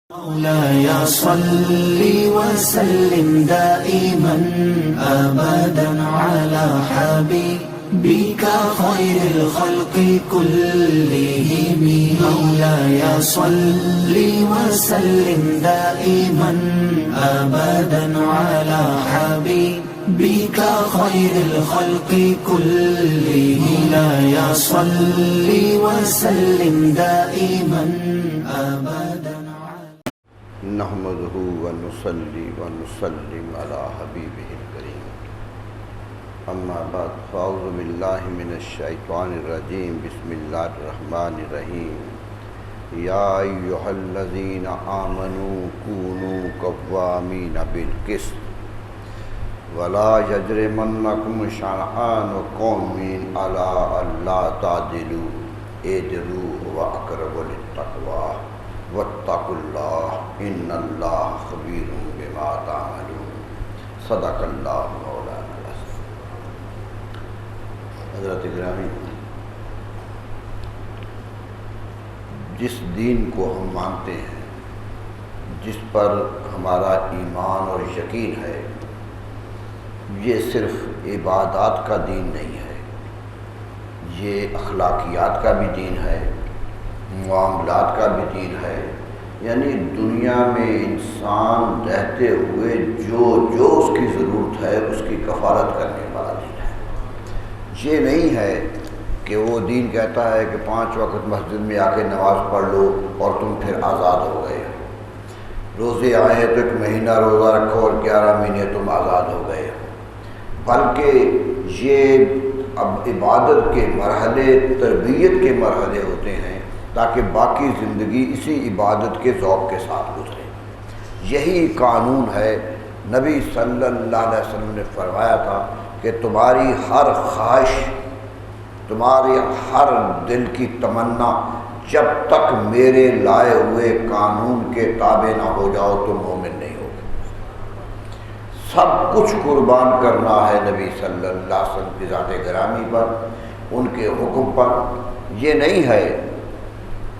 مولاي صل وسلم دائما أبدا على حبيبك خير الخلق كلهم. مولاي صل وسلم دائما أبدا على حبيبك خير الخلق كلهم. مولاي صل وسلم دائما أبدا. نحمده ونصلي ونسلم على حبيبه الكريم. اما بعد فاعوذ بالله من الشيطان الرجيم. بسم الله الرحمن الرحيم. يا ايها الذين آمنوا كونوا قوامين بالقسط ولا يجرمنكم شنآن قوم على ألا تعدلوا اعدلوا وأقرب للتقوى واتقوا اللہ ان اللہ خبیر بما تعملون. صدق اللہ مولانا العظیم. حضرت گرامی، جس دین کو ہم مانتے ہیں، جس پر ہمارا ایمان اور یقین ہے، یہ صرف عبادات کا دین نہیں ہے، یہ اخلاقیات کا بھی دین ہے، معاملات کا بھی دین ہے. یعنی دنیا میں انسان رہتے ہوئے جو اس کی ضرورت ہے اس کی کفالت کرنے والا دین ہے. یہ نہیں ہے کہ وہ دین کہتا ہے کہ 5 وقت مسجد میں آ کے نماز پڑھ لو اور تم پھر آزاد ہو گئے. روزے آئے تو 1 مہینہ روزہ رکھو اور 11 مہینے تم آزاد ہو گئے. بلکہ یہ اب عبادت کے مرحلے، تربیت کے مرحلے ہوتے ہیں تاکہ باقی زندگی اسی عبادت کے ذوق کے ساتھ گزرے. یہی قانون ہے. نبی صلی اللہ علیہ وسلم نے فرمایا تھا کہ تمہاری ہر خواہش، تمہاری ہر دل کی تمنا جب تک میرے لائے ہوئے قانون کے تابع نہ ہو جاؤ تم مومن نہیں ہوگے. سب کچھ قربان کرنا ہے نبی صلی اللہ علیہ وسلم کی ذات گرامی پر، ان کے حکم پر. یہ نہیں ہے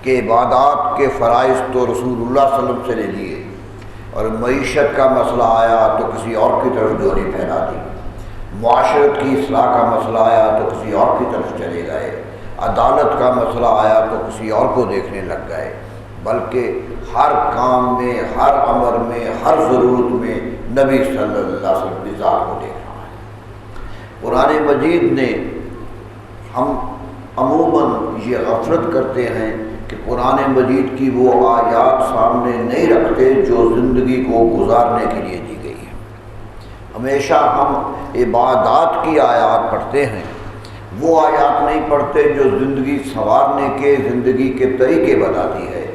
کہ عبادات کے فرائض تو رسول اللہ صلی اللہ علیہ وسلم سے لے لیے اور معیشت کا مسئلہ آیا تو کسی اور کی طرف ڈوری پھیلا دی، معاشرت کی اصلاح کا مسئلہ آیا تو کسی اور کی طرف چلے گئے، عدالت کا مسئلہ آیا تو کسی اور کو دیکھنے لگ گئے. بلکہ ہر کام میں، ہر امر میں، ہر ضرورت میں نبی صلی اللہ علیہ وسلم کی ذات کو دیکھنا ہے. قرآن مجید نے، ہم عموماً یہ غفلت کرتے ہیں کہ قرآن مجید کی وہ آیات سامنے نہیں رکھتے جو زندگی کو گزارنے کے لیے دی گئی ہے. ہمیشہ ہم عبادات کی آیات پڑھتے ہیں، وہ آیات نہیں پڑھتے جو زندگی سنوارنے کے، زندگی کے طریقے بتاتی ہے.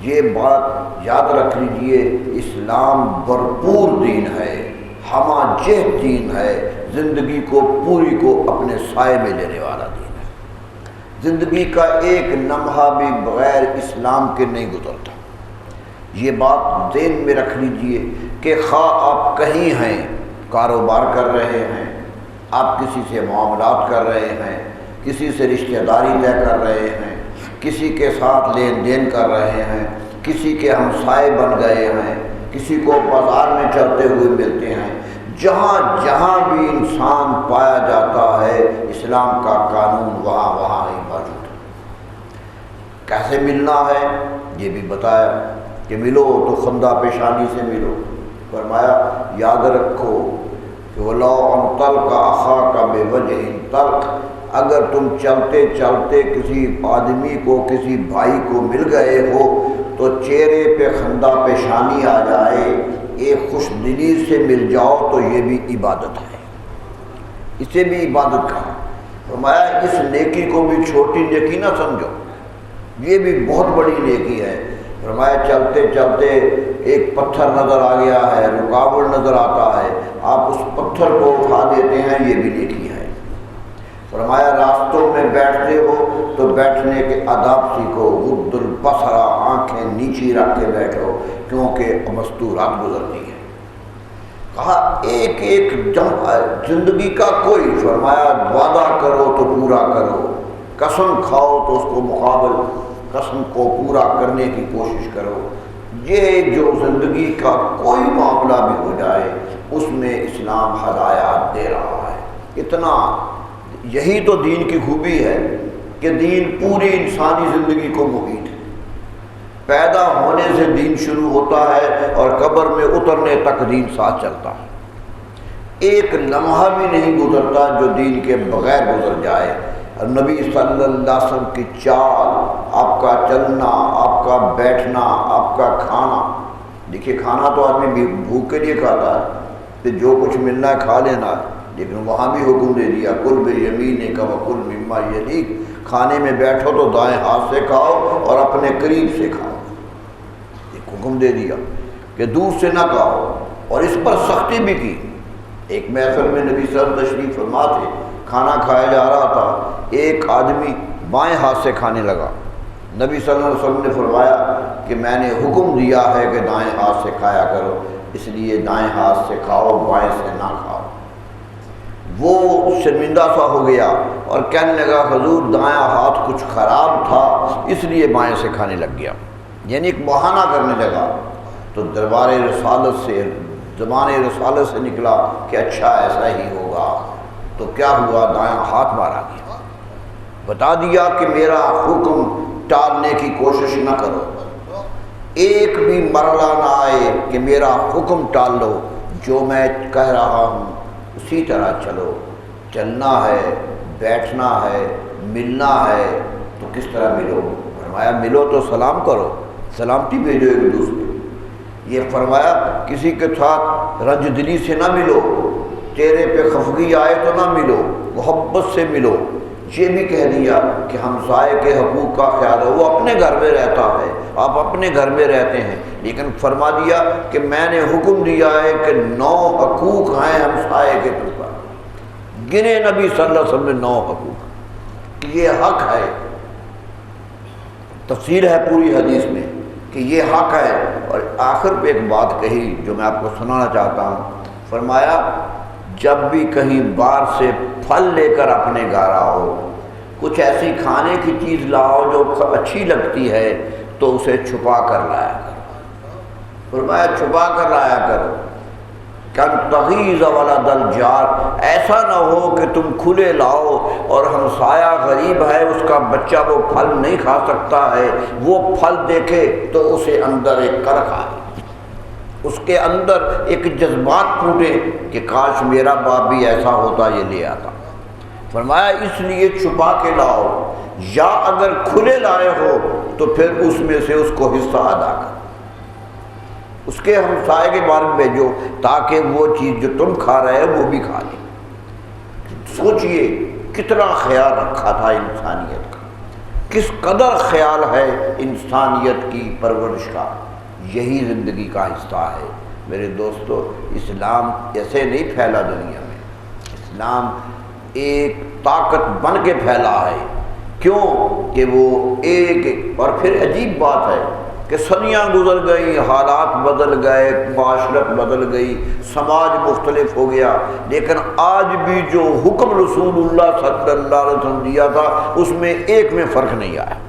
یہ بات یاد رکھ لیجئے، اسلام بھرپور دین ہے، ہمہ جہت دین ہے، زندگی کو پوری کو اپنے سائے میں لینے والا دین. زندگی کا ایک لمحہ بھی بغیر اسلام کے نہیں گزرتا. یہ بات ذہن میں رکھ لیجئے کہ خواہ آپ کہیں ہیں، کاروبار کر رہے ہیں، آپ کسی سے معاملات کر رہے ہیں، کسی سے رشتہ داری طے کر رہے ہیں، کسی کے ساتھ لین دین کر رہے ہیں، کسی کے ہمسائے بن گئے ہیں، کسی کو بازار میں چلتے ہوئے ملتے ہیں، جہاں جہاں بھی انسان پایا جاتا ہے اسلام کا قانون وہاں ہی موجود ہے. کیسے ملنا ہے یہ بھی بتایا کہ ملو تو خندہ پیشانی سے ملو. فرمایا یاد رکھو کہ وَلَوْ أَنْ تَلْقَ أَخَاكَ بِوَجْهٍ طَلْقٍ، اگر تم چلتے چلتے کسی آدمی کو، کسی بھائی کو مل گئے ہو تو چہرے پہ خندہ پیشانی آ جائے، ایک خوش دلی سے مل جاؤ تو یہ بھی عبادت ہے. اسے بھی عبادت کہا. فرمایا اس نیکی کو بھی چھوٹی نیکی نہ سمجھو، یہ بھی بہت بڑی نیکی ہے. فرمایا چلتے چلتے ایک پتھر نظر آ گیا ہے، رکاوٹ نظر آتا ہے، آپ اس پتھر کو اٹھا دیتے ہیں، یہ بھی نیکی ہے. فرمایا راستوں میں بیٹھتے ہو تو بیٹھنے کے آداب سیکھو، غض البصر، آنکھیں نیچی رکھ کے بیٹھو کیونکہ مستورات گزرتی ہیں. کہا ایک ایک زندگی کا کوئی، فرمایا وعدہ کرو تو پورا کرو، قسم کھاؤ تو اس کو مقابل قسم کو پورا کرنے کی کوشش کرو. یہ جو زندگی کا کوئی معاملہ بھی ہو جائے اس میں اسلام ہدایات دے رہا ہے۔ اتنا یہی تو دین کی خوبی ہے کہ دین پوری انسانی زندگی کو محیط ہے۔ پیدا ہونے سے دین شروع ہوتا ہے اور قبر میں اترنے تک دین ساتھ چلتا ہے۔ ایک لمحہ بھی نہیں گزرتا جو دین کے بغیر گزر جائے۔ نبی صلی اللہ علیہ وسلم کی چال، آپ کا چلنا، آپ کا بیٹھنا، آپ کا کھانا، دیکھیے کھانا تو آدمی بھوک کے لیے کھاتا ہے کہ جو کچھ ملنا ہے کھا لینا ہے، لیکن وہاں بھی حکم دے دیا کل بیمینک وکل مما یلیک، کھانے میں بیٹھو تو دائیں ہاتھ سے کھاؤ اور اپنے قریب سے کھاؤ، ایک حکم دے دیا کہ دور سے نہ کھاؤ، اور اس پر سختی بھی کی۔ ایک محفل میں نبی صلی اللہ علیہ وسلم تشریف فرما تھے، کھانا کھایا جا رہا تھا، ایک آدمی بائیں ہاتھ سے کھانے لگا۔ نبی صلی اللہ علیہ وسلم نے فرمایا کہ میں نے حکم دیا ہے کہ دائیں ہاتھ سے کھایا کرو، اس لیے دائیں ہاتھ سے کھاؤ، بائیں سے نہ کھاؤ۔ وہ شرمندہ سا ہو گیا اور کہنے لگا حضور دائیں ہاتھ کچھ خراب تھا اس لیے بائیں سے کھانے لگ گیا، یعنی ایک بہانہ کرنے لگا۔ تو دربار رسالت سے، زمان رسالت سے نکلا کہ اچھا ایسا ہی ہوگا، تو کیا ہوا، دائیں ہاتھ مارا گیا، بتا دیا کہ میرا حکم ٹالنے کی کوشش نہ کرو، ایک بھی مرحلہ نہ آئے کہ میرا حکم ٹال لو، جو میں کہہ رہا ہوں اسی طرح چلو۔ چلنا ہے، بیٹھنا ہے، ملنا ہے تو کس طرح ملو؟ فرمایا ملو تو سلام کرو، سلامتی بھیجو ایک دوسرے۔ یہ فرمایا کسی کے ساتھ رنج دلی سے نہ ملو، چہرے پہ خفگی آئے تو نہ ملو، محبت سے ملو۔ یہ بھی کہہ دیا کہ ہمسائے کے حقوق کا خیال ہے، وہ اپنے گھر میں رہتا ہے، آپ اپنے گھر میں رہتے ہیں، لیکن فرما دیا کہ میں نے حکم دیا ہے کہ 9 حقوق ہیں ہمسائے کے اوپر، گنے نبی صلی اللہ علیہ وسلم نے 9 حقوق، یہ حق ہے، تفصیل ہے پوری حدیث میں کہ یہ حق ہے۔ اور آخر پہ ایک بات کہی جو میں آپ کو سنانا چاہتا ہوں، فرمایا جب بھی کہیں باہر سے پھل لے کر اپنے گھر آؤ، کچھ ایسی کھانے کی چیز لاؤ جو اچھی لگتی ہے تو اسے چھپا کر لایا کرو، فرمایا چھپا کر لایا کرو، کن تغیظ ولد الجار، ایسا نہ ہو کہ تم کھلے لاؤ اور ہمسایہ غریب ہے، اس کا بچہ وہ پھل نہیں کھا سکتا ہے، وہ پھل دیکھے تو اسے اندر ایک کرک آئے، اس کے اندر ایک جذبات پھوٹے کہ کاش میرا باپ بھی ایسا ہوتا یہ لے آتا۔ فرمایا اس لیے چھپا کے لاؤ، یا اگر کھلے لائے ہو تو پھر اس میں سے اس کو حصہ ادا کر، اس کے ہمسائے کے بارے میں بھیجو تاکہ وہ چیز جو تم کھا رہے ہو وہ بھی کھا لے۔ سوچئے کتنا خیال رکھا تھا انسانیت کا، کس قدر خیال ہے انسانیت کی پرورش کا، یہی زندگی کا حصہ ہے۔ میرے دوستو اسلام ایسے نہیں پھیلا دنیا میں، اسلام ایک طاقت بن کے پھیلا ہے، کیوں کہ وہ ایک اور پھر عجیب بات ہے کہ صدیاں گزر گئی، حالات بدل گئے، معاشرت بدل گئی، سماج مختلف ہو گیا، لیکن آج بھی جو حکم رسول اللہ صلی اللہ علیہ وسلم دیا تھا اس میں ایک میں فرق نہیں آیا۔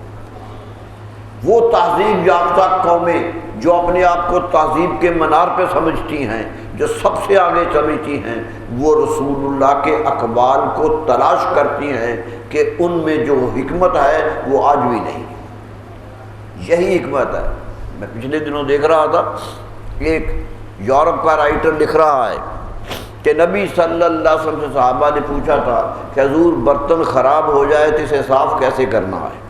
وہ تہذیب یافتہ قومیں جو اپنے آپ کو تہذیب کے منار پہ سمجھتی ہیں، جو سب سے آگے سمجھتی ہیں، وہ رسول اللہ کے اقوال کو تلاش کرتی ہیں کہ ان میں جو حکمت ہے وہ آج بھی نہیں، یہی حکمت ہے۔ میں پچھلے دنوں دیکھ رہا تھا، ایک یورپ کا رائٹر لکھ رہا ہے کہ نبی صلی اللہ علیہ وسلم سے صحابہ نے پوچھا تھا کہ حضور برتن خراب ہو جائے تو اسے صاف کیسے کرنا ہے؟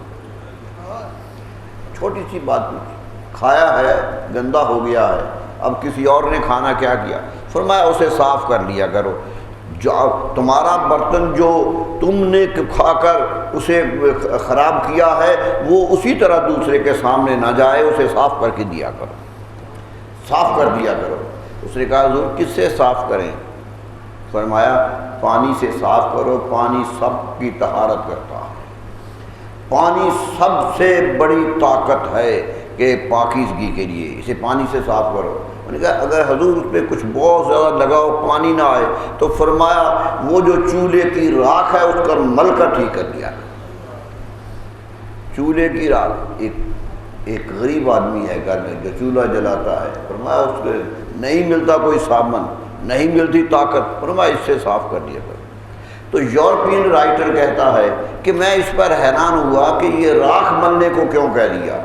چھوٹی سی بات پوچھی، کھایا ہے گندا ہو گیا ہے، اب کسی اور نے کھانا کیا کیا؟ فرمایا اسے صاف کر لیا کرو، جو تمہارا برتن جو تم نے کھا کر اسے خراب کیا ہے وہ اسی طرح دوسرے کے سامنے نہ جائے، اسے صاف کر کے دیا کرو، صاف کر دیا کرو۔ اس نے کہا حضور کس سے صاف کریں؟ فرمایا پانی سے صاف کرو، پانی سب کی طہارت کرتا ہے، پانی سب سے بڑی طاقت ہے کہ پاکیزگی کے لیے، اسے پانی سے صاف کرو۔ انہوں نے کہا اگر حضور اس پہ کچھ بہت زیادہ لگاؤ پانی نہ آئے تو فرمایا وہ جو چولہے کی راکھ ہے اس کا ملکہ ٹھیک کر دیا، چولہے کی راکھ، ایک ایک غریب آدمی ہے گھر میں جو چولہا جلاتا ہے، فرمایا اس کو نہیں ملتا کوئی صابن، نہیں ملتی طاقت، فرمایا اس سے صاف کر دیا کرو۔ تو یورپین رائٹر کہتا ہے کہ میں اس پر حیران ہوا کہ یہ راکھ ملنے کو کیوں کہہ دیا،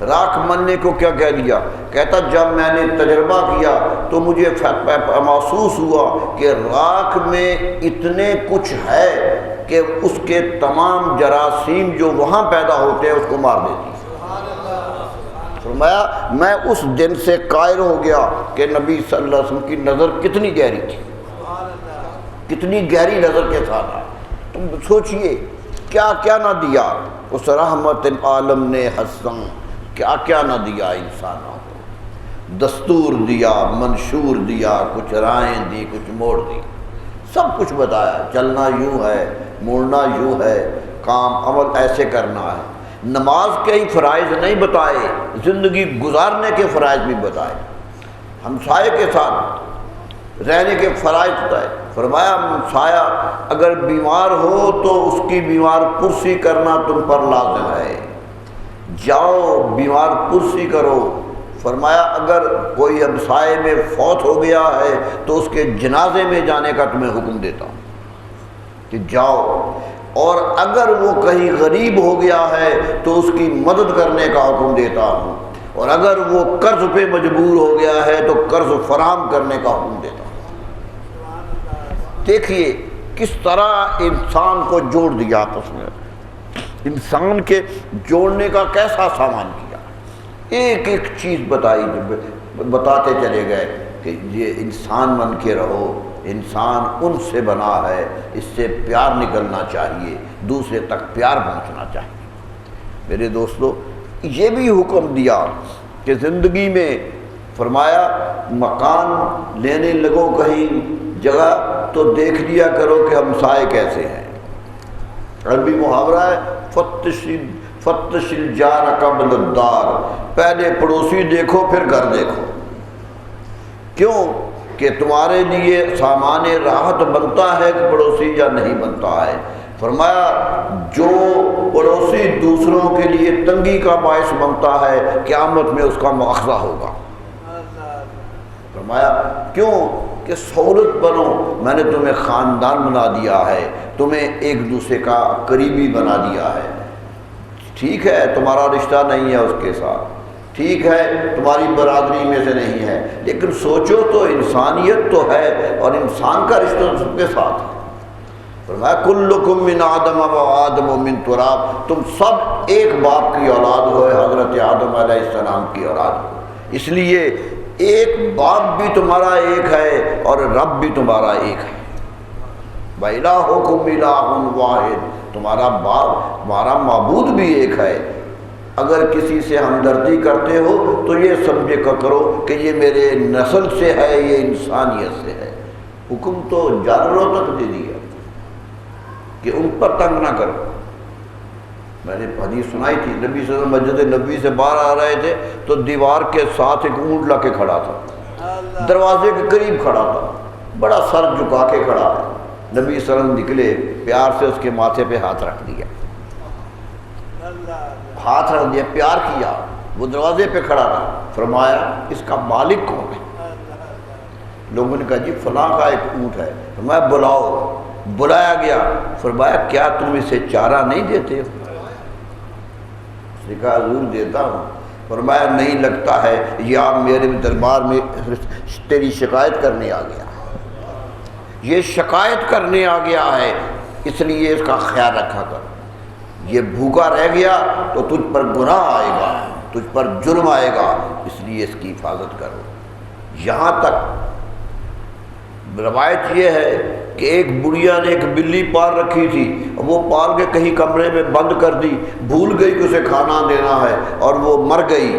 راکھ ملنے کو کیا کہہ دیا؟ کہتا جب میں نے تجربہ کیا تو مجھے محسوس ہوا کہ راکھ میں اتنے کچھ ہے کہ اس کے تمام جراثیم جو وہاں پیدا ہوتے ہیں اس کو مار دیتی۔ فرمایا میں اس دن سے قائل ہو گیا کہ نبی صلی اللہ علیہ وسلم کی نظر کتنی گہری تھی، کتنی گہری نظر کے ساتھ۔ تم سوچئے کیا کیا نہ دیا اس رحمت عالم نے حسن، کیا کیا نہ دیا انسانوں کو، دستور دیا، منشور دیا، کچھ رائیں دی، کچھ موڑ دی، سب کچھ بتایا، چلنا یوں ہے، موڑنا یوں ہے، کام عمل ایسے کرنا ہے۔ نماز کے ہی فرائض نہیں بتائے، زندگی گزارنے کے فرائض بھی بتائے، ہمسائے کے ساتھ رہنے کے فرائض بتائے۔ فرمایا ہمسایہ اگر بیمار ہو تو اس کی بیمار پرسی کرنا تم پر لازم ہے، جاؤ بیمار پرسی کرو۔ فرمایا اگر کوئی ہمسائے میں فوت ہو گیا ہے تو اس کے جنازے میں جانے کا تمہیں حکم دیتا ہوں کہ جاؤ، اور اگر وہ کہیں غریب ہو گیا ہے تو اس کی مدد کرنے کا حکم دیتا ہوں، اور اگر وہ قرض پہ مجبور ہو گیا ہے تو قرض فراہم کرنے کا حکم دیتا ہوں۔ دیکھیے کس طرح انسان کو جوڑ دیا آپس میں، انسان کے جوڑنے کا کیسا سامان کیا، ایک ایک چیز بتائی، بتاتے چلے گئے کہ یہ انسان بن کے رہو، انسان ان سے بنا ہے، اس سے پیار نکلنا چاہیے، دوسرے تک پیار پہنچنا چاہیے۔ میرے دوستو یہ بھی حکم دیا کہ زندگی میں فرمایا مکان لینے لگو کہیں جگہ تو دیکھ لیا کرو کہ ہمسائے کیسے ہیں۔ عربی محاورہ ہے فتش الجار قبل الدار، پہلے پڑوسی دیکھو پھر گھر دیکھو۔ کیوں کہ تمہارے لیے سامان راحت بنتا ہے کہ پڑوسی یا نہیں بنتا ہے۔ فرمایا جو پڑوسی دوسروں کے لیے تنگی کا باعث بنتا ہے قیامت میں اس کا مواخذہ ہوگا۔ فرمایا کیوں کہ سہولت بنو، میں نے تمہیں خاندان بنا دیا ہے، تمہیں ایک دوسرے کا قریبی بنا دیا ہے۔ ٹھیک ہے تمہارا رشتہ نہیں ہے اس کے ساتھ، ٹھیک ہے تمہاری برادری میں سے نہیں ہے، لیکن سوچو تو انسانیت تو ہے اور انسان کا رشتہ سب کے ساتھ ہے۔ فرمایا کلکم من آدم و آدم من تراب، تم سب ایک باپ کی اولاد ہو، حضرت آدم علیہ السلام کی اولاد ہو، اس لیے ایک باپ بھی تمہارا ایک ہے اور رب بھی تمہارا ایک ہے۔ وَإِلَٰهُكُمْ إِلَٰهٌ وَاحِدٌ، تمہارا باپ تمہارا معبود بھی ایک ہے۔ اگر کسی سے ہمدردی کرتے ہو تو یہ سمجھے کرو کہ یہ میرے نسل سے ہے، یہ انسانیت سے ہے۔ حکم تو جانوروں تک دے دیا کہ ان پر تنگ نہ کرو۔ میں نے حدیث سنائی تھی، نبی صلی اللہ علیہ وسلم مسجد نبی سے باہر آ رہے تھے تو دیوار کے ساتھ ایک اونٹ لا کے کھڑا تھا، دروازے کے قریب کھڑا تھا، بڑا سر جھکا کے کھڑا ہے۔ نبی صلی اللہ علیہ وسلم نکلے، پیار سے اس کے ماتھے پہ ہاتھ رکھ دیا، ہاتھ رکھ دیا، پیار کیا۔ وہ دروازے پہ کھڑا تھا، فرمایا اس کا مالک کون ہے؟ لوگوں نے کہا جی فلاں کا ایک اونٹ ہے۔ فرمایا بلاؤ، بلایا گیا، فرمایا کیا تم اسے چارہ نہیں دیتے ہو؟ اس نے کہا حضور دیتا ہوں۔ فرمایا نہیں لگتا ہے یہ آپ میرے دربار میں تیری شکایت کرنے آ گیا، یہ شکایت کرنے آ گیا ہے، اس لیے اس کا خیال رکھا کر۔ یہ بھوکا رہ گیا تو تجھ پر گناہ آئے گا، تجھ پر جرم آئے گا، اس لیے اس کی حفاظت کرو۔ یہاں تک روایت یہ ہے کہ ایک بڑھیا نے ایک بلی پال رکھی تھی، وہ پال کے کہیں کمرے میں بند کر دی، بھول گئی کہ اسے کھانا دینا ہے اور وہ مر گئی،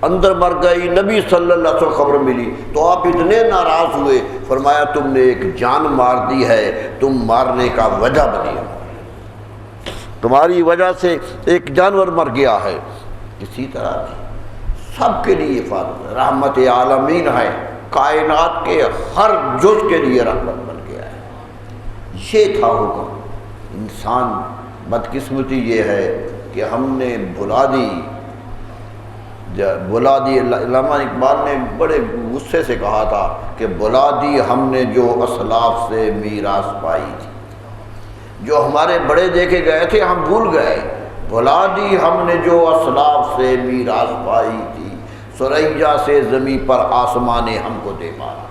اندر مر گئی۔ نبی صلی اللہ علیہ وسلم خبر ملی تو آپ اتنے ناراض ہوئے، فرمایا تم نے ایک جان مار دی ہے، تم مارنے کا وجہ بنی ہو، تمہاری وجہ سے ایک جانور مر گیا ہے۔ اسی طرح سب کے لیے حفاظت، رحمت عالمین ہے، کائنات کے ہر جز کے لیے رحمت بن گیا ہے۔ یہ تھا حکم۔ انسان بدقسمتی یہ ہے کہ ہم نے بھلا دی بلا دی، علامہ اقبال نے بڑے غصے سے کہا تھا کہ بلا دی ہم نے جو اسلاف سے میراث پائی تھی، جو ہمارے بڑے دے کے گئے تھے ہم بھول گئے، بلا دی ہم نے جو اسلاف سے میراث پائی تھی، سریا سے زمیں پر آسمان نے ہم کو دے پایا۔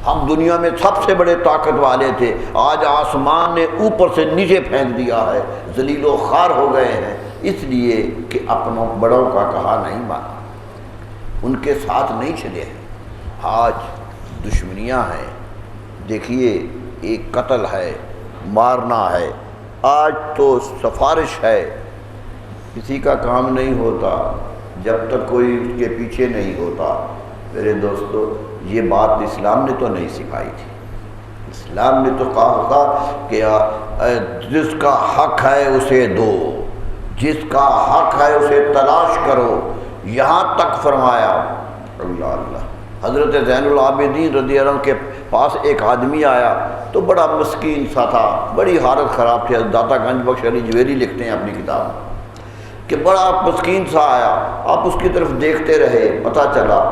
ہم دنیا میں سب سے بڑے طاقت والے تھے، آج آسمان نے اوپر سے نیچے پھینک دیا ہے، ذلیل و خوار ہو گئے ہیں، اس لیے کہ اپنوں بڑوں کا کہا نہیں مانا، ان کے ساتھ نہیں چلے ہیں۔ آج دشمنیاں ہیں، دیکھیے ایک قتل ہے، مارنا ہے، آج تو سفارش ہے، کسی کا کام نہیں ہوتا جب تک کوئی اس کے پیچھے نہیں ہوتا۔ میرے دوستو، یہ بات اسلام نے تو نہیں سکھائی تھی۔ اسلام نے تو کہا تھا کہ جس کا حق ہے اسے دو، جس کا حق ہے اسے تلاش کرو، یہاں تک فرمایا۔ اللہ اللہ، حضرت زین العابدین رضی اللہ عنہ کے پاس ایک آدمی آیا تو بڑا مسکین سا تھا، بڑی حالت خراب تھی۔ داتا گنج بخش علی جویری لکھتے ہیں اپنی کتاب کہ بڑا مسکین سا آیا، آپ اس کی طرف دیکھتے رہے، پتہ چلا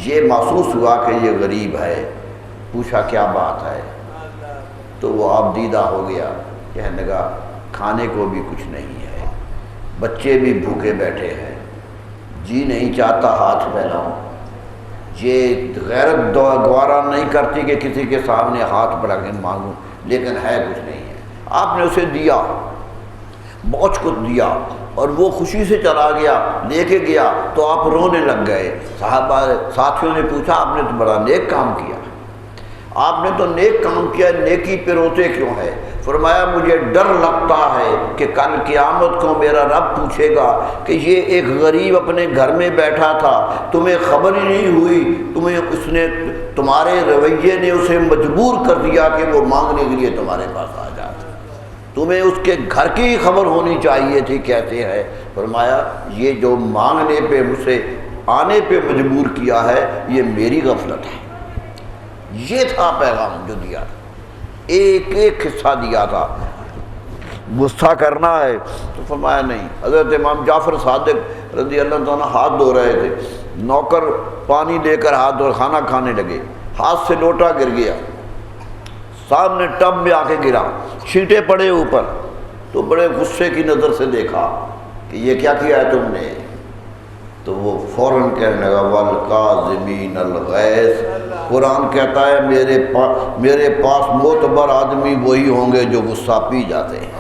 یہ محسوس ہوا کہ یہ غریب ہے، پوچھا کیا بات ہے، تو وہ آپ دیدہ ہو گیا، کہنے لگا کھانے کو بھی کچھ نہیں ہے، بچے بھی بھوکے بیٹھے ہیں، جی نہیں چاہتا ہاتھ پھیلاؤں، یہ غیرت گوارا نہیں کرتی کہ کسی کے سامنے ہاتھ بڑھا کے مانگوں، لیکن ہے کچھ نہیں ہے۔ آپ نے اسے دیا، بہت کچھ دیا، اور وہ خوشی سے چلا گیا، لے کے گیا تو آپ رونے لگ گئے۔ صحابہ ساتھیوں نے پوچھا آپ نے تو بڑا نیک کام کیا، آپ نے تو نیک کام کیا، نیکی پہ روتے کیوں ہے؟ فرمایا مجھے ڈر لگتا ہے کہ کل قیامت کو میرا رب پوچھے گا کہ یہ ایک غریب اپنے گھر میں بیٹھا تھا، تمہیں خبر ہی نہیں ہوئی، تمہارے رویے نے اسے مجبور کر دیا کہ وہ مانگنے کے لیے تمہارے پاس آ جاتا، تمہیں اس کے گھر کی خبر ہونی چاہیے تھی، کہتے ہیں۔ فرمایا یہ جو مانگنے پہ مجھ سے آنے پہ مجبور کیا ہے یہ میری غفلت ہے۔ یہ تھا پیغام جو دیا تھا، ایک ایک حصہ دیا تھا۔ غصہ کرنا ہے تو فرمایا نہیں۔ حضرت امام جعفر صادق رضی اللہ عنہ ہاتھ دھو رہے تھے، نوکر پانی لے کر ہاتھ دھو کھانا کھانے لگے، ہاتھ سے لوٹا گر گیا، سامنے ٹب میں آ کے گرا، چھینٹے پڑے اوپر، تو بڑے غصے کی نظر سے دیکھا کہ یہ کیا کیا ہے تم نے؟ تو وہ فوراً کہنے لگا والکاظمین الغیظ، قرآن کہتا ہے میرے پاس معتبر آدمی وہی ہوں گے جو غصہ پی جاتے ہیں،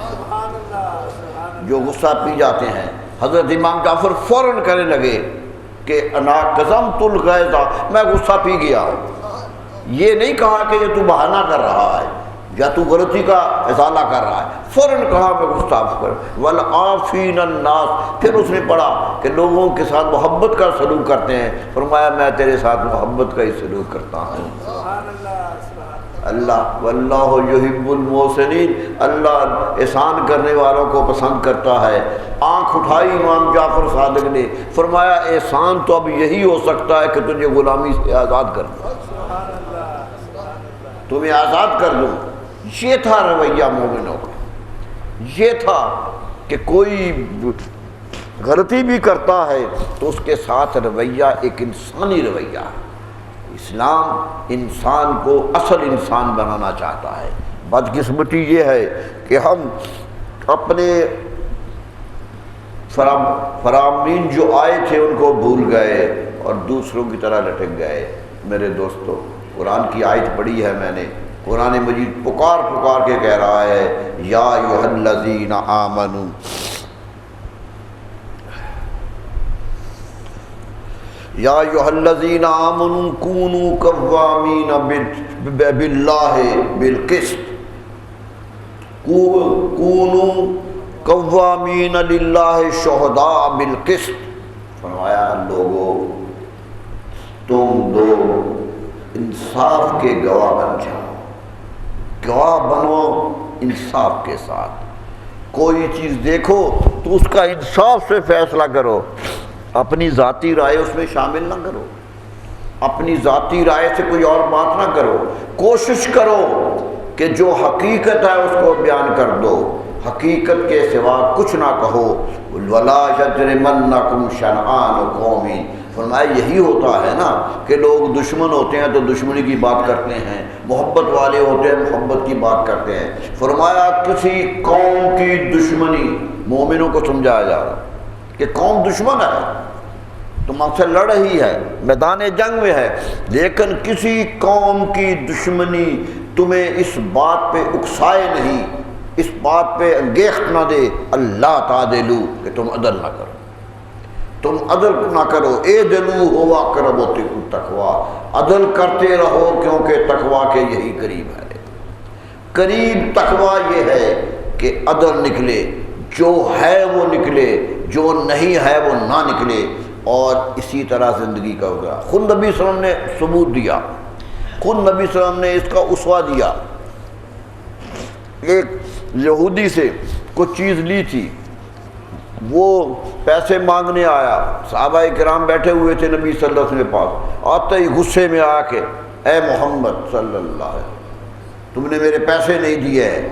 جو غصہ پی جاتے ہیں۔ حضرت امام جعفر فوراً کہنے لگے کہ انا قزمت الغیظ، میں غصہ پی گیا۔ یہ نہیں کہا کہ یہ تو بہانہ کر رہا ہے یا تو غلطی کا ازالہ کر رہا ہے، فوراً کہا میں گستاخ پر والعافین الناس۔ پھر اس نے پڑھا کہ لوگوں کے ساتھ محبت کا سلوک کرتے ہیں، فرمایا میں تیرے ساتھ محبت کا ہی سلوک کرتا ہوں۔ اللہ واللہ یحب المحسنین، اللہ احسان کرنے والوں کو پسند کرتا ہے۔ آنکھ اٹھائی امام جعفر صادق نے، فرمایا احسان تو اب یہی ہو سکتا ہے کہ تجھے غلامی سے آزاد کر دوں، تمہیں آزاد کر دوں۔ یہ تھا رویہ مومنوں کا، یہ تھا کہ کوئی غلطی بھی کرتا ہے تو اس کے ساتھ رویہ ایک انسانی رویہ ہے۔ اسلام انسان کو اصل انسان بنانا چاہتا ہے۔ بدقسمتی یہ ہے کہ ہم اپنے فرامین جو آئے تھے ان کو بھول گئے اور دوسروں کی طرح لٹک گئے۔ میرے دوستو، قرآن کی آیت پڑھی ہے میں نے، قرآن مجید پکار پکار کے کہہ رہا ہے یا ایھا الذین آمنوا، یا ایھا الذین آمنوا کونوا قوامین باللہ بالقسط، کونوا قوامین للہ شہداء بالقسط۔ فرمایا لوگو تم دو انصاف کے گواہ بن جاؤ، گواہ بنو انصاف کے ساتھ۔ کوئی چیز دیکھو تو اس کا انصاف سے فیصلہ کرو، اپنی ذاتی رائے اس میں شامل نہ کرو، اپنی ذاتی رائے سے کوئی اور بات نہ کرو۔ کوشش کرو کہ جو حقیقت ہے اس کو بیان کر دو، حقیقت کے سوا کچھ نہ کہو۔ وَلَا يَجْرِمَنَّكُمْ شَنْآنُ قَوْمٍ فرمایا یہی ہوتا ہے نا کہ لوگ دشمن ہوتے ہیں تو دشمنی کی بات کرتے ہیں، محبت والے ہوتے ہیں محبت کی بات کرتے ہیں۔ فرمایا کسی قوم کی دشمنی، مومنوں کو سمجھایا جا رہا کہ قوم دشمن ہے، تم ہم سے لڑ رہی ہے، میدان جنگ میں ہے، لیکن کسی قوم کی دشمنی تمہیں اس بات پہ اکسائے نہیں، اس بات پہ انگیخت نہ دے اللہ تعدلو کہ تم عدل نہ کرو، تم عدل نہ کرو، اعدلوا هو اقرب للتقوی، عدل کرتے رہو کیونکہ تقوی کے یہی قریب ہے۔ قریب تقوی یہ ہے کہ عدل نکلے، جو ہے وہ نکلے، جو نہیں ہے وہ نہ نکلے، اور اسی طرح زندگی کا ہوگا۔ خود نبی صلی اللہ علیہ وسلم نے ثبوت دیا، خود نبی صلی اللہ علیہ وسلم نے اس کا اسوہ دیا۔ ایک یہودی سے کچھ چیز لی تھی، وہ پیسے مانگنے آیا، صحابہ کرام بیٹھے ہوئے تھے نبی صلی اللہ علیہ وسلم کے پاس، آتے ہی غصے میں آ کے اے محمد صلی اللہ علیہ وسلم تم نے میرے پیسے نہیں دیے ہیں،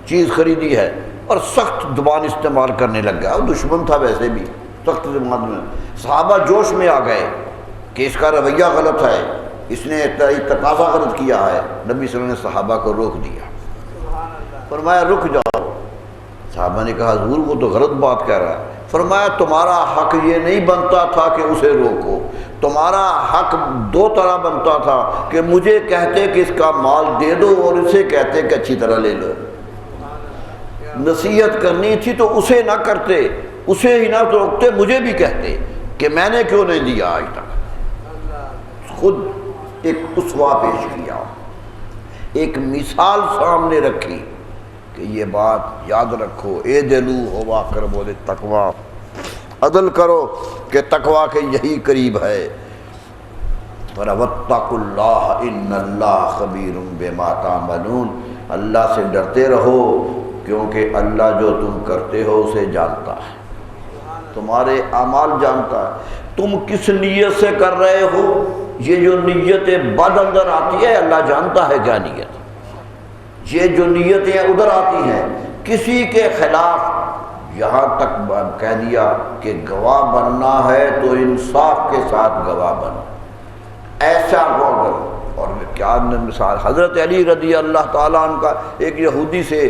چیز خریدی ہے، اور سخت زبان استعمال کرنے لگ گیا، وہ دشمن تھا ویسے بھی، سخت زبان میں۔ صحابہ جوش میں آ گئے کہ اس کا رویہ غلط ہے، اس نے تقاضا غلط کیا ہے۔ نبی صلی اللہ علیہ وسلم نے صحابہ کو روک دیا، فرمایا رک جاؤ۔ صحابہ نے کہا حضور وہ تو غلط بات کہہ رہا ہے۔ فرمایا تمہارا حق یہ نہیں بنتا تھا کہ اسے روکو، تمہارا حق دو طرح بنتا تھا کہ مجھے کہتے کہ اس کا مال دے دو، اور اسے کہتے کہ اچھی طرح لے لو۔ نصیحت کرنی تھی تو اسے نہ کرتے، اسے ہی نہ روکتے، مجھے بھی کہتے کہ میں نے کیوں نہیں دیا آج تک۔ خود ایک اسوہ پیش کیا، ایک مثال سامنے رکھی کہ یہ بات یاد رکھو، اعدلوا هو اقرب للتقوی، عدل کرو کہ تقوی کے یہی قریب ہے۔ وَاتَّقُوا اللَّهَ إِنَّ اللَّهَ خَبِيرٌ بِمَا تَعْمَلُونَ، اللہ سے ڈرتے رہو کیونکہ اللہ جو تم کرتے ہو اسے جانتا ہے، تمہارے اعمال جانتا ہے، تم کس نیت سے کر رہے ہو، یہ جو نیت بد اندر آتی ہے اللہ جانتا ہے کیا نیت، یہ جو نیتیں ادھر آتی ہیں کسی کے خلاف، یہاں تک کہہ دیا کہ گواہ بننا ہے تو انصاف کے ساتھ گواہ بنو، ایسا گواہ بنو۔ اور کیا مثال، حضرت علی رضی اللہ تعالیٰ عنہ کا ایک یہودی سے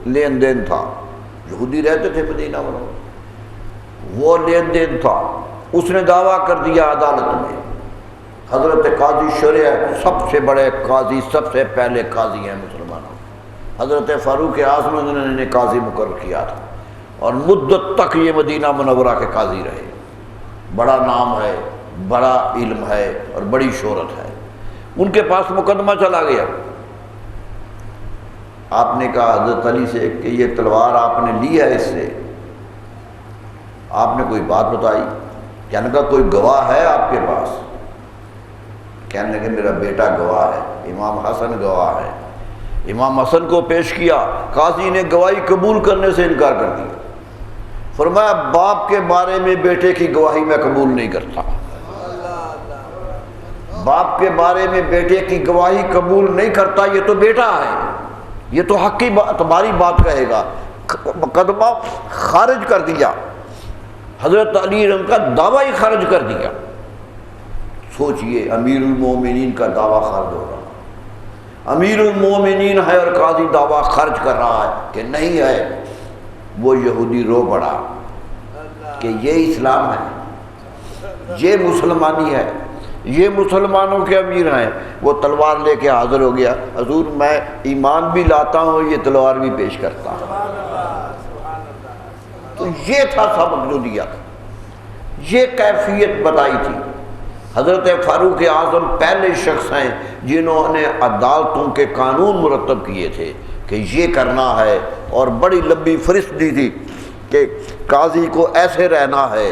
لین دین تھا، یہودی رہتے تھے مدینہ میں، وہ لین دین تھا، اس نے دعویٰ کر دیا عدالت میں، حضرت قاضی شرع سب سے بڑے قاضی، سب سے پہلے قاضی ہیں مسلمانوں، حضرت فاروق اعظم نے قاضی مقرر کیا تھا، اور مدت تک یہ مدینہ منورہ کے قاضی رہے، بڑا نام ہے، بڑا علم ہے اور بڑی شہرت ہے۔ ان کے پاس مقدمہ چلا گیا، آپ نے کہا حضرت علی سے کہ یہ تلوار آپ نے لی ہے اس سے، آپ نے کوئی بات بتائی، کہنے کا کوئی گواہ ہے آپ کے پاس، کہنے کہ میرا بیٹا گواہ ہے، امام حسن گواہ ہے۔ امام حسن کو پیش کیا، قاضی نے گواہی قبول کرنے سے انکار کر دیا، فرمایا باپ کے بارے میں بیٹے کی گواہی میں قبول نہیں کرتا، باپ کے بارے میں بیٹے کی گواہی قبول نہیں کرتا، یہ تو بیٹا ہے، یہ تو حق کی تمہاری بات کہے گا، مقدمہ خارج کر دیا، حضرت علی رضی کا دعویٰ ہی خارج کر دیا۔ سوچئے امیر المومنین کا دعویٰ خارج ہو رہا، امیر المومنین ہے اور قاضی دعویٰ خارج کر رہا ہے کہ نہیں ہے۔ وہ یہودی رو پڑا کہ یہ اسلام ہے، یہ مسلمانی ہے، یہ مسلمانوں کے امیر ہیں۔ وہ تلوار لے کے حاضر ہو گیا، حضور میں ایمان بھی لاتا ہوں، یہ تلوار بھی پیش کرتا ہوں۔ تو یہ تھا سبق جو دیا تھا، یہ کیفیت بتائی تھی۔ حضرت فاروق اعظم پہلے شخص ہیں جنہوں نے عدالتوں کے قانون مرتب کیے تھے کہ یہ کرنا ہے، اور بڑی لمبی فہرست دی تھی کہ قاضی کو ایسے رہنا ہے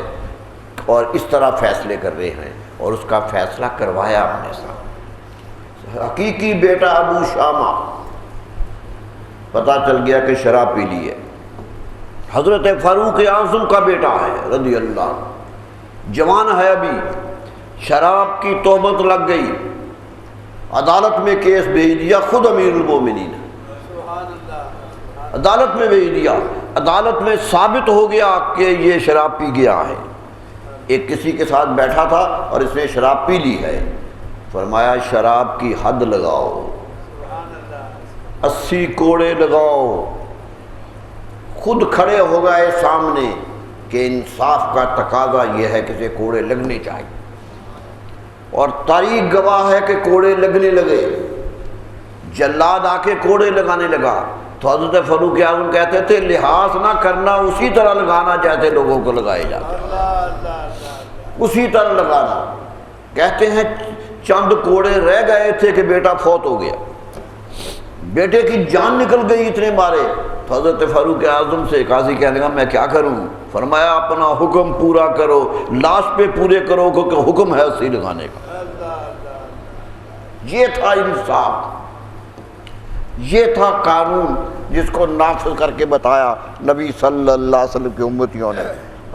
اور اس طرح فیصلے کر رہے ہیں، اور اس کا فیصلہ کروایا اپنے ساتھ۔ حقیقی بیٹا ابو شامہ، پتہ چل گیا کہ شراب پی لی ہے، حضرت فاروق اعظم کا بیٹا ہے رضی اللہ عنہ، جوان ہے ابھی، شراب کی تہمت لگ گئی، عدالت میں کیس بھیج دیا، خود امیر المومنین عدالت میں بھیج دیا، عدالت میں ثابت ہو گیا کہ یہ شراب پی گیا ہے، ایک کسی کے ساتھ بیٹھا تھا اور اس نے شراب پی لی ہے، فرمایا شراب کی حد لگاؤ، 80 کوڑے لگاؤ۔ خود کھڑے ہو گئے سامنے کہ انصاف کا تقاضا یہ ہے کہ اسے کوڑے لگنے چاہیے، اور تاریخ گواہ ہے کہ کوڑے لگنے لگے۔ جلاد آ کے کوڑے لگانے لگا تو حضرت فاروق اعظم کہتے تھے لحاظ نہ کرنا، اسی طرح لگانا جیسے لوگوں کو لگائے جاتے، اسی طرح لگانا۔ کہتے ہیں چند کوڑے رہ گئے تھے کہ بیٹا فوت ہو گیا، بیٹے کی جان نکل گئی اتنے مارے۔ تو حضرت فاروق اعظم سے قاضی کہنے لگا میں کیا کروں؟ فرمایا اپنا حکم پورا کرو، لاش پہ پورے کرو کیونکہ حکم ہے 80 لگانے کا۔ یہ تھا انصاف، یہ تھا قانون جس کو نافذ کر کے بتایا نبی صلی اللہ علیہ وسلم کی امتیوں نے۔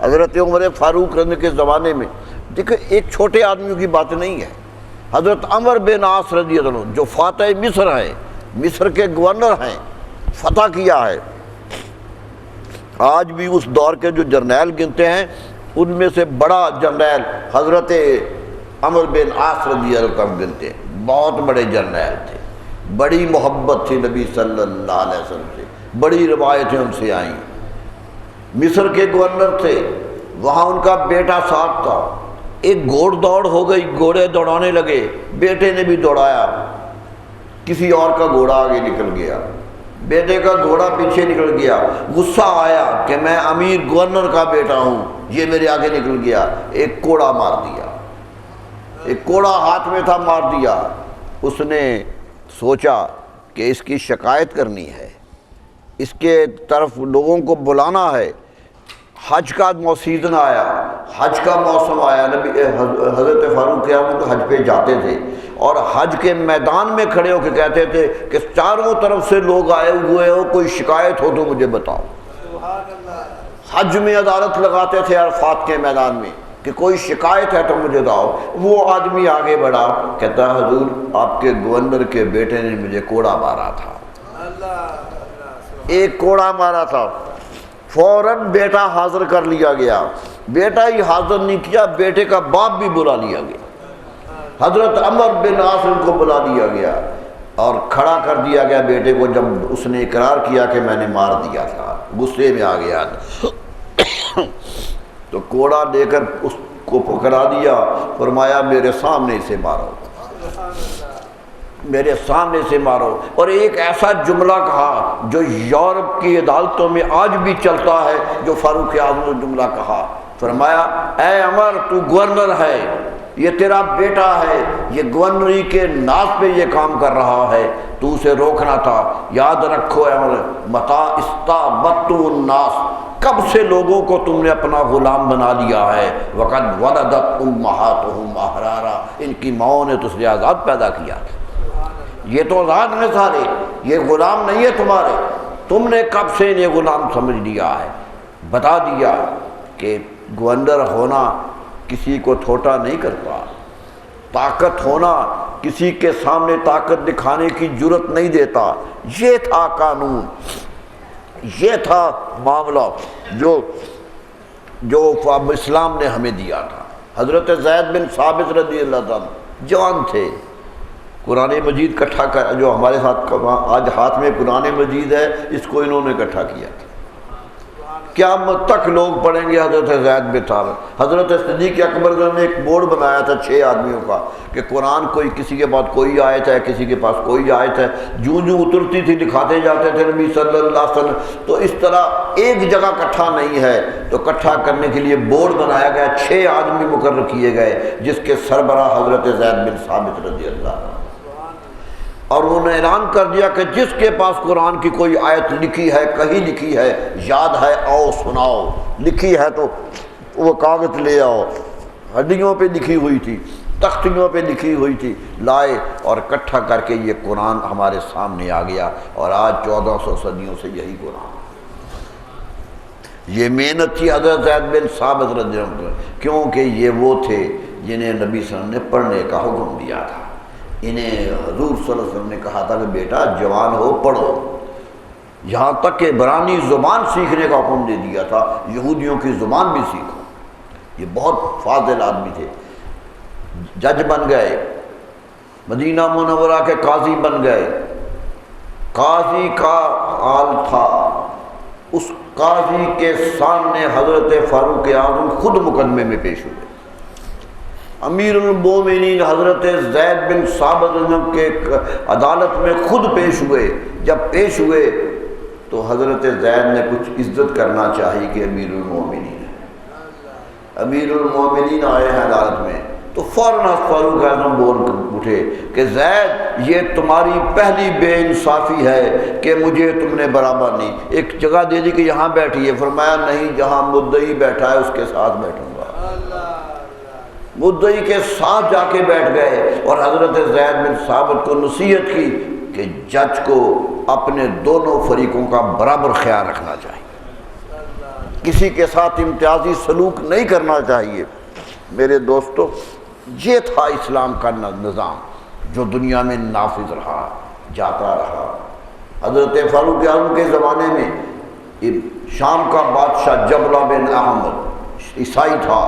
حضرت عمر فاروق رضی کے زمانے میں دیکھیں ایک چھوٹے آدمیوں کی بات نہیں ہے، حضرت عمر بن عاص رضی اللہ عنہ جو فاتح مصر ہیں، مصر کے گورنر ہیں، فتح کیا ہے، آج بھی اس دور کے جو جرنیل گنتے ہیں ان میں سے بڑا جرنیل حضرت عمر بن عاص رضی اللہ عنہ گنتے ہیں، بہت بڑے جرنیل تھے، بڑی محبت تھی نبی صلی اللہ علیہ وسلم سے، بڑی روایتیں ان سے آئیں۔ مصر کے گورنر تھے، وہاں ان کا بیٹا ساتھ تھا، ایک گھوڑ دوڑ ہو گئی، گھوڑے دوڑانے لگے، بیٹے نے بھی دوڑایا، کسی اور کا گھوڑا آگے نکل گیا، بیٹے کا گھوڑا پیچھے نکل گیا، غصہ آیا کہ میں امیر گورنر کا بیٹا ہوں، یہ میرے آگے نکل گیا، ایک کوڑا مار دیا، ایک کوڑا ہاتھ میں تھا مار دیا۔ اس نے سوچا کہ اس کی شکایت کرنی ہے، اس کے طرف لوگوں کو بلانا ہے۔ حج کا سیزن آیا، حج کا موسم آیا، حضرت فاروق اعظم حج پہ جاتے تھے اور حج کے میدان میں کھڑے ہو کے کہتے تھے کہ چاروں طرف سے لوگ آئے ہوئے ہو، کوئی شکایت ہو تو مجھے بتاؤ۔ حج میں عدالت لگاتے تھے عرفات کے میدان میں کہ کوئی شکایت ہے تو مجھے بتاؤ۔ وہ آدمی آگے بڑھا، کہتا حضور آپ کے گورنر کے بیٹے نے مجھے کوڑا مارا تھا، ایک کوڑا مارا تھا۔ فوراً بیٹا حاضر کر لیا گیا، بیٹا ہی حاضر نہیں کیا، بیٹے کا باپ بھی بلا لیا گیا، حضرت عمر بن عاص کو بلا لیا گیا اور کھڑا کر دیا گیا بیٹے کو۔ جب اس نے اقرار کیا کہ میں نے مار دیا تھا، غصے میں آ گیا تو کوڑا دے کر اس کو پکڑا دیا، فرمایا میرے سامنے سے مارو، میرے سامنے سے مارو۔ اور ایک ایسا جملہ کہا جو یورپ کی عدالتوں میں آج بھی چلتا ہے، جو فاروق اعظم نے جملہ کہا، فرمایا اے عمر تو گورنر ہے، یہ تیرا بیٹا ہے، یہ گورنری کے ناز پہ یہ کام کر رہا ہے، تو اسے روکنا تھا۔ یاد رکھو اے عمر، متا استعبدتم الناس، کب سے لوگوں کو تم نے اپنا غلام بنا لیا ہے، وقد ولدت امہاتہم احرارا، ان کی ماؤں نے تجھے آزاد پیدا کیا تھا، یہ تو آزاد ہیں سارے، یہ غلام نہیں ہے تمہارے، تم نے کب سے انہیں غلام سمجھ لیا ہے۔ بتا دیا کہ گورنر ہونا کسی کو چھوٹا نہیں کرتا، طاقت ہونا کسی کے سامنے طاقت دکھانے کی جرت نہیں دیتا۔ یہ تھا قانون، یہ تھا معاملہ جو اسلام نے ہمیں دیا تھا۔ حضرت زید بن ثابت رضی اللہ عنہ جوان تھے، قرآن مجید کٹھا کر، جو ہمارے ساتھ آج ہاتھ میں قرآن مجید ہے، اس کو انہوں نے کٹھا کیا تھا۔ قیامت تک لوگ پڑھیں گے حضرت زید بن ثابت۔ حضرت صدیق اکبر نے ایک بورڈ بنایا تھا 6 آدمیوں کا کہ قرآن کوئی کسی کے پاس کوئی آیت ہے، کسی کے پاس کوئی آیت ہے، جوں اترتی تھی دکھاتے جاتے تھے نبی صلی اللہ علیہ وسلم۔ تو اس طرح ایک جگہ کٹھا نہیں ہے، تو کٹھا کرنے کے لیے بورڈ بنایا گیا، 6 آدمی مقرر کیے گئے، جس کے سربراہ حضرت زید بن ثابت رضی اللہ عنہ، اور انہوں نے اعلان کر دیا کہ جس کے پاس قرآن کی کوئی آیت لکھی ہے، کہیں لکھی ہے، یاد ہے آؤ سناؤ، لکھی ہے تو وہ کاغذ لے آؤ، ہڈیوں پہ لکھی ہوئی تھی، تختیوں پہ لکھی ہوئی تھی، لائے اور اکٹھا کر کے یہ قرآن ہمارے سامنے آ گیا، اور آج 1400 صدیوں سے یہی قرآن۔ یہ محنت تھی حضرت زید بن ثابت رضی اللہ عنہ، کیونکہ یہ وہ تھے جنہیں نبی صلی اللہ علیہ وسلم نے پڑھنے کا حکم دیا تھا۔ انہیں حضور صلی اللہ علیہ وسلم نے کہا تھا کہ بیٹا جوان ہو پڑھو، یہاں تک کہ عبرانی زبان سیکھنے کا حکم دے دیا تھا، یہودیوں کی زبان بھی سیکھو۔ یہ بہت فاضل آدمی تھے، جج بن گئے، مدینہ منورہ کے قاضی بن گئے۔ قاضی کا حال تھا، اس قاضی کے سامنے حضرت فاروق اعظم خود مقدمے میں پیش ہوئے۔ امیر المومنین حضرت زید بن ثابت کے عدالت میں خود پیش ہوئے۔ جب پیش ہوئے تو حضرت زید نے کچھ عزت کرنا چاہی کہ امیر المومنین ہے، امیر المومنین آئے ہیں عدالت میں، تو فوراً فاروق اعظم بول اٹھے کہ زید یہ تمہاری پہلی بے انصافی ہے کہ مجھے تم نے برابر نہیں، ایک جگہ دے دی کہ یہاں بیٹھیے، فرمایا نہیں، جہاں مدعی بیٹھا ہے اس کے ساتھ بیٹھوں گا۔ مدعی کے ساتھ جا کے بیٹھ گئے اور حضرت زید بن ثابت کو نصیحت کی کہ جج کو اپنے دونوں فریقوں کا برابر خیال رکھنا چاہیے، کسی کے ساتھ امتیازی سلوک نہیں کرنا چاہیے۔ میرے دوستو، یہ تھا اسلام کا نظام جو دنیا میں نافذ رہا، جاتا رہا۔ حضرت فاروق اعظم کے زمانے میں شام کا بادشاہ جبلہ بن احمد عیسائی تھا،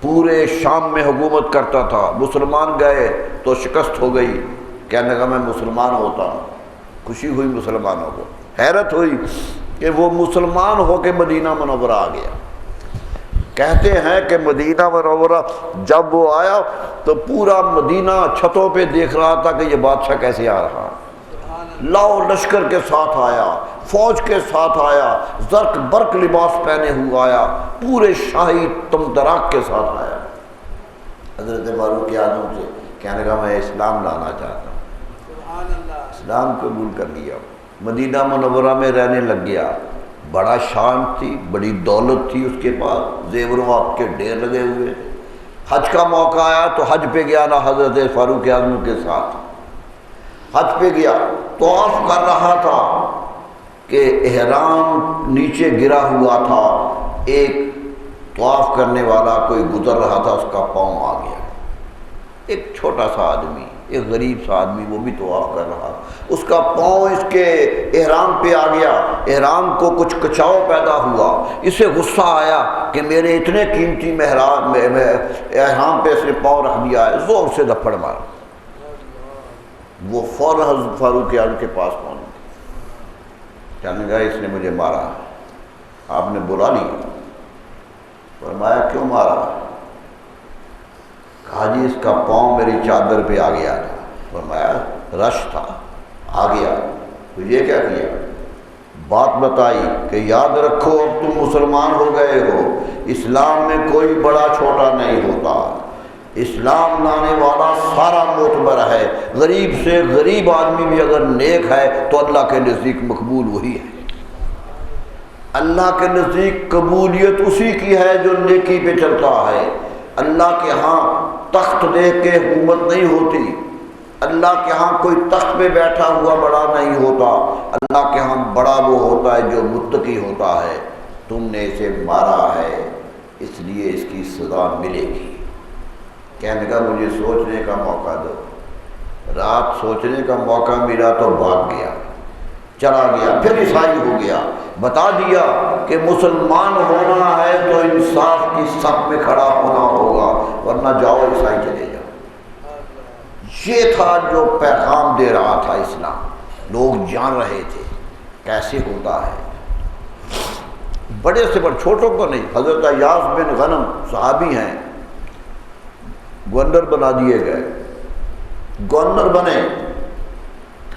پورے شام میں حکومت کرتا تھا۔ مسلمان گئے تو شکست ہو گئی، کہنے لگا میں مسلمان ہوتا ہوں، خوشی ہوئی مسلمانوں کو، حیرت ہوئی کہ وہ مسلمان ہو کے مدینہ منورہ آ گیا۔ کہتے ہیں کہ مدینہ منورہ جب وہ آیا تو پورا مدینہ چھتوں پہ دیکھ رہا تھا کہ یہ بادشاہ کیسے آ رہا، لاؤ لشکر کے ساتھ آیا، فوج کے ساتھ آیا، زرق برق لباس پہنے ہوا آیا، پورے شاہی تمدراک کے ساتھ آیا۔ حضرت فاروق اعظم سے کہنے لگا میں اسلام لانا چاہتا ہوں، اسلام قبول کر لیا، مدینہ منورہ میں رہنے لگ گیا۔ بڑا شان تھی، بڑی دولت تھی اس کے پاس، زیورات کے ڈھیر لگے ہوئے۔ حج کا موقع آیا تو حج پہ گیا نا حضرت فاروق اعظم کے ساتھ، حج پہ گیا، طواف کر رہا تھا کہ احرام نیچے گرا ہوا تھا، ایک طواف کرنے والا کوئی گزر رہا تھا، اس کا پاؤں آ گیا، ایک چھوٹا سا آدمی، ایک غریب سا آدمی، وہ بھی طواف کر رہا، اس کا پاؤں اس کے احرام پہ آ گیا، احرام کو کچھ کچاؤ پیدا ہوا، اسے غصہ آیا کہ میرے اتنے قیمتی احرام پہ اس نے پاؤں رکھ دیا ہے، زور سے دھپڑ مارا۔ وہ فوراً حضرت فاروق اعظم کے پاس پہنچ گیا، کہنے لگا اس نے مجھے مارا، آپ نے بلا لیا، فرمایا کیوں مارا؟ کہا جی اس کا پاؤں میری چادر پہ آ گیا تھا، فرمایا رش تھا آ گیا، تو یہ کیا کیا؟ بات بتائی کہ یاد رکھو اب تم مسلمان ہو گئے ہو، اسلام میں کوئی بڑا چھوٹا نہیں ہوتا، اسلام لانے والا سارا معتبر ہے، غریب سے غریب آدمی بھی اگر نیک ہے تو اللہ کے نزدیک مقبول وہی ہے، اللہ کے نزدیک قبولیت اسی کی ہے جو نیکی پہ چلتا ہے۔ اللہ کے ہاں تخت دیکھ کے حکومت نہیں ہوتی، اللہ کے ہاں کوئی تخت پہ بیٹھا ہوا بڑا نہیں ہوتا، اللہ کے ہاں بڑا وہ ہوتا ہے جو متقی ہوتا ہے۔ تم نے اسے مارا ہے اس لیے اس کی سزا ملے گی۔ کہنے کا مجھے سوچنے کا موقع دو، رات سوچنے کا موقع ملا تو بھاگ گیا، چلا گیا، پھر عیسائی ہو گیا، بتا دیا کہ مسلمان ہونا ہے تو انصاف کی صف میں کھڑا ہونا ہوگا، ورنہ جاؤ عیسائی چلے جاؤ۔ یہ تھا جو پیغام دے رہا تھا اسلام، لوگ جان رہے تھے کیسے ہوتا ہے، بڑے سے بڑے، چھوٹوں کو نہیں۔ حضرت ایاس بن غنم صحابی ہیں، گورنر بنا دیے گئے، گورنر بنے،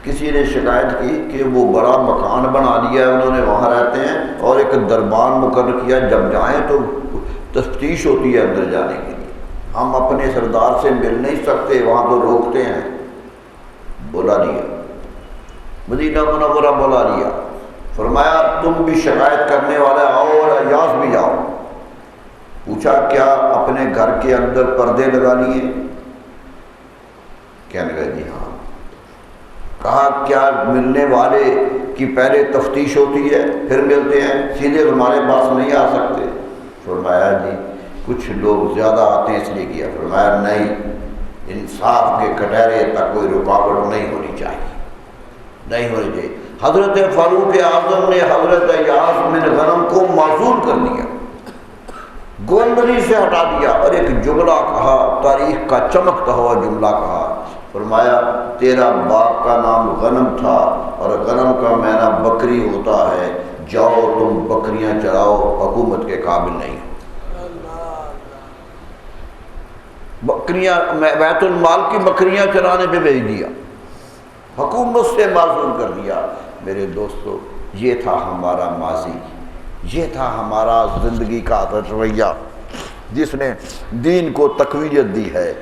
کسی نے شکایت کی کہ وہ بڑا مکان بنا دیا ہے انہوں نے، وہاں رہتے ہیں، اور ایک دربان مقرر کیا، جب جائیں تو تفتیش ہوتی ہے اندر جانے کے لیے، ہم اپنے سردار سے مل نہیں سکتے، وہاں تو روکتے ہیں۔ بلا لیا، مدینہ منورہ بلا لیا، فرمایا تم بھی شکایت کرنے والے آؤ اور ایاس بھی جاؤ۔ پوچھا کیا اپنے گھر کے اندر پردے لگا لیے؟ کہنے لگا جی ہاں۔ کہا کیا ملنے والے کی پہلے تفتیش ہوتی ہے پھر ملتے ہیں، سیدھے ہمارے پاس نہیں آ سکتے؟ فرمایا جی کچھ لوگ زیادہ آتے ہیں اس لیے کیا۔ فرمایا نہیں، انصاف کے کٹہرے تک کوئی رکاوٹ نہیں ہونی چاہیے، نہیں ہونی چاہیے۔ حضرت فاروق اعظم نے حضرت ایاس بن غنم کو معزول کر دیا، گوندری سے ہٹا دیا اور ایک جملہ کہا، تاریخ کا چمکتا ہوا جملہ کہا، فرمایا تیرا باپ کا نام غنم تھا اور غنم کا معنی بکری ہوتا ہے، جاؤ تم بکریاں چراؤ، حکومت کے قابل نہیں۔ بکریاں بیت المال کی بکریاں چرانے پہ بھیج دیا، حکومت سے معزول کر دیا۔ میرے دوستو، یہ تھا ہمارا ماضی، یہ تھا ہمارا زندگی کا رویہ جس نے دین کو تقویت دی ہے،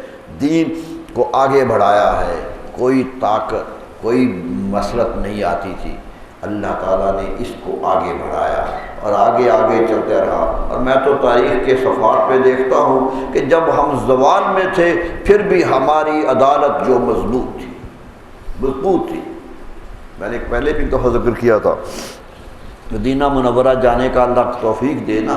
دین کو آگے بڑھایا ہے۔ کوئی طاقت، کوئی مسلط نہیں آتی تھی، اللہ تعالیٰ نے اس کو آگے بڑھایا اور آگے آگے چلتے رہا۔ اور میں تو تاریخ کے صفحات پہ دیکھتا ہوں کہ جب ہم زوال میں تھے پھر بھی ہماری عدالت جو مضبوط تھی۔ میں نے پہلے بھی دفعہ ذکر کیا تھا، مدینہ منورہ جانے کا اللہ توفیق دینا،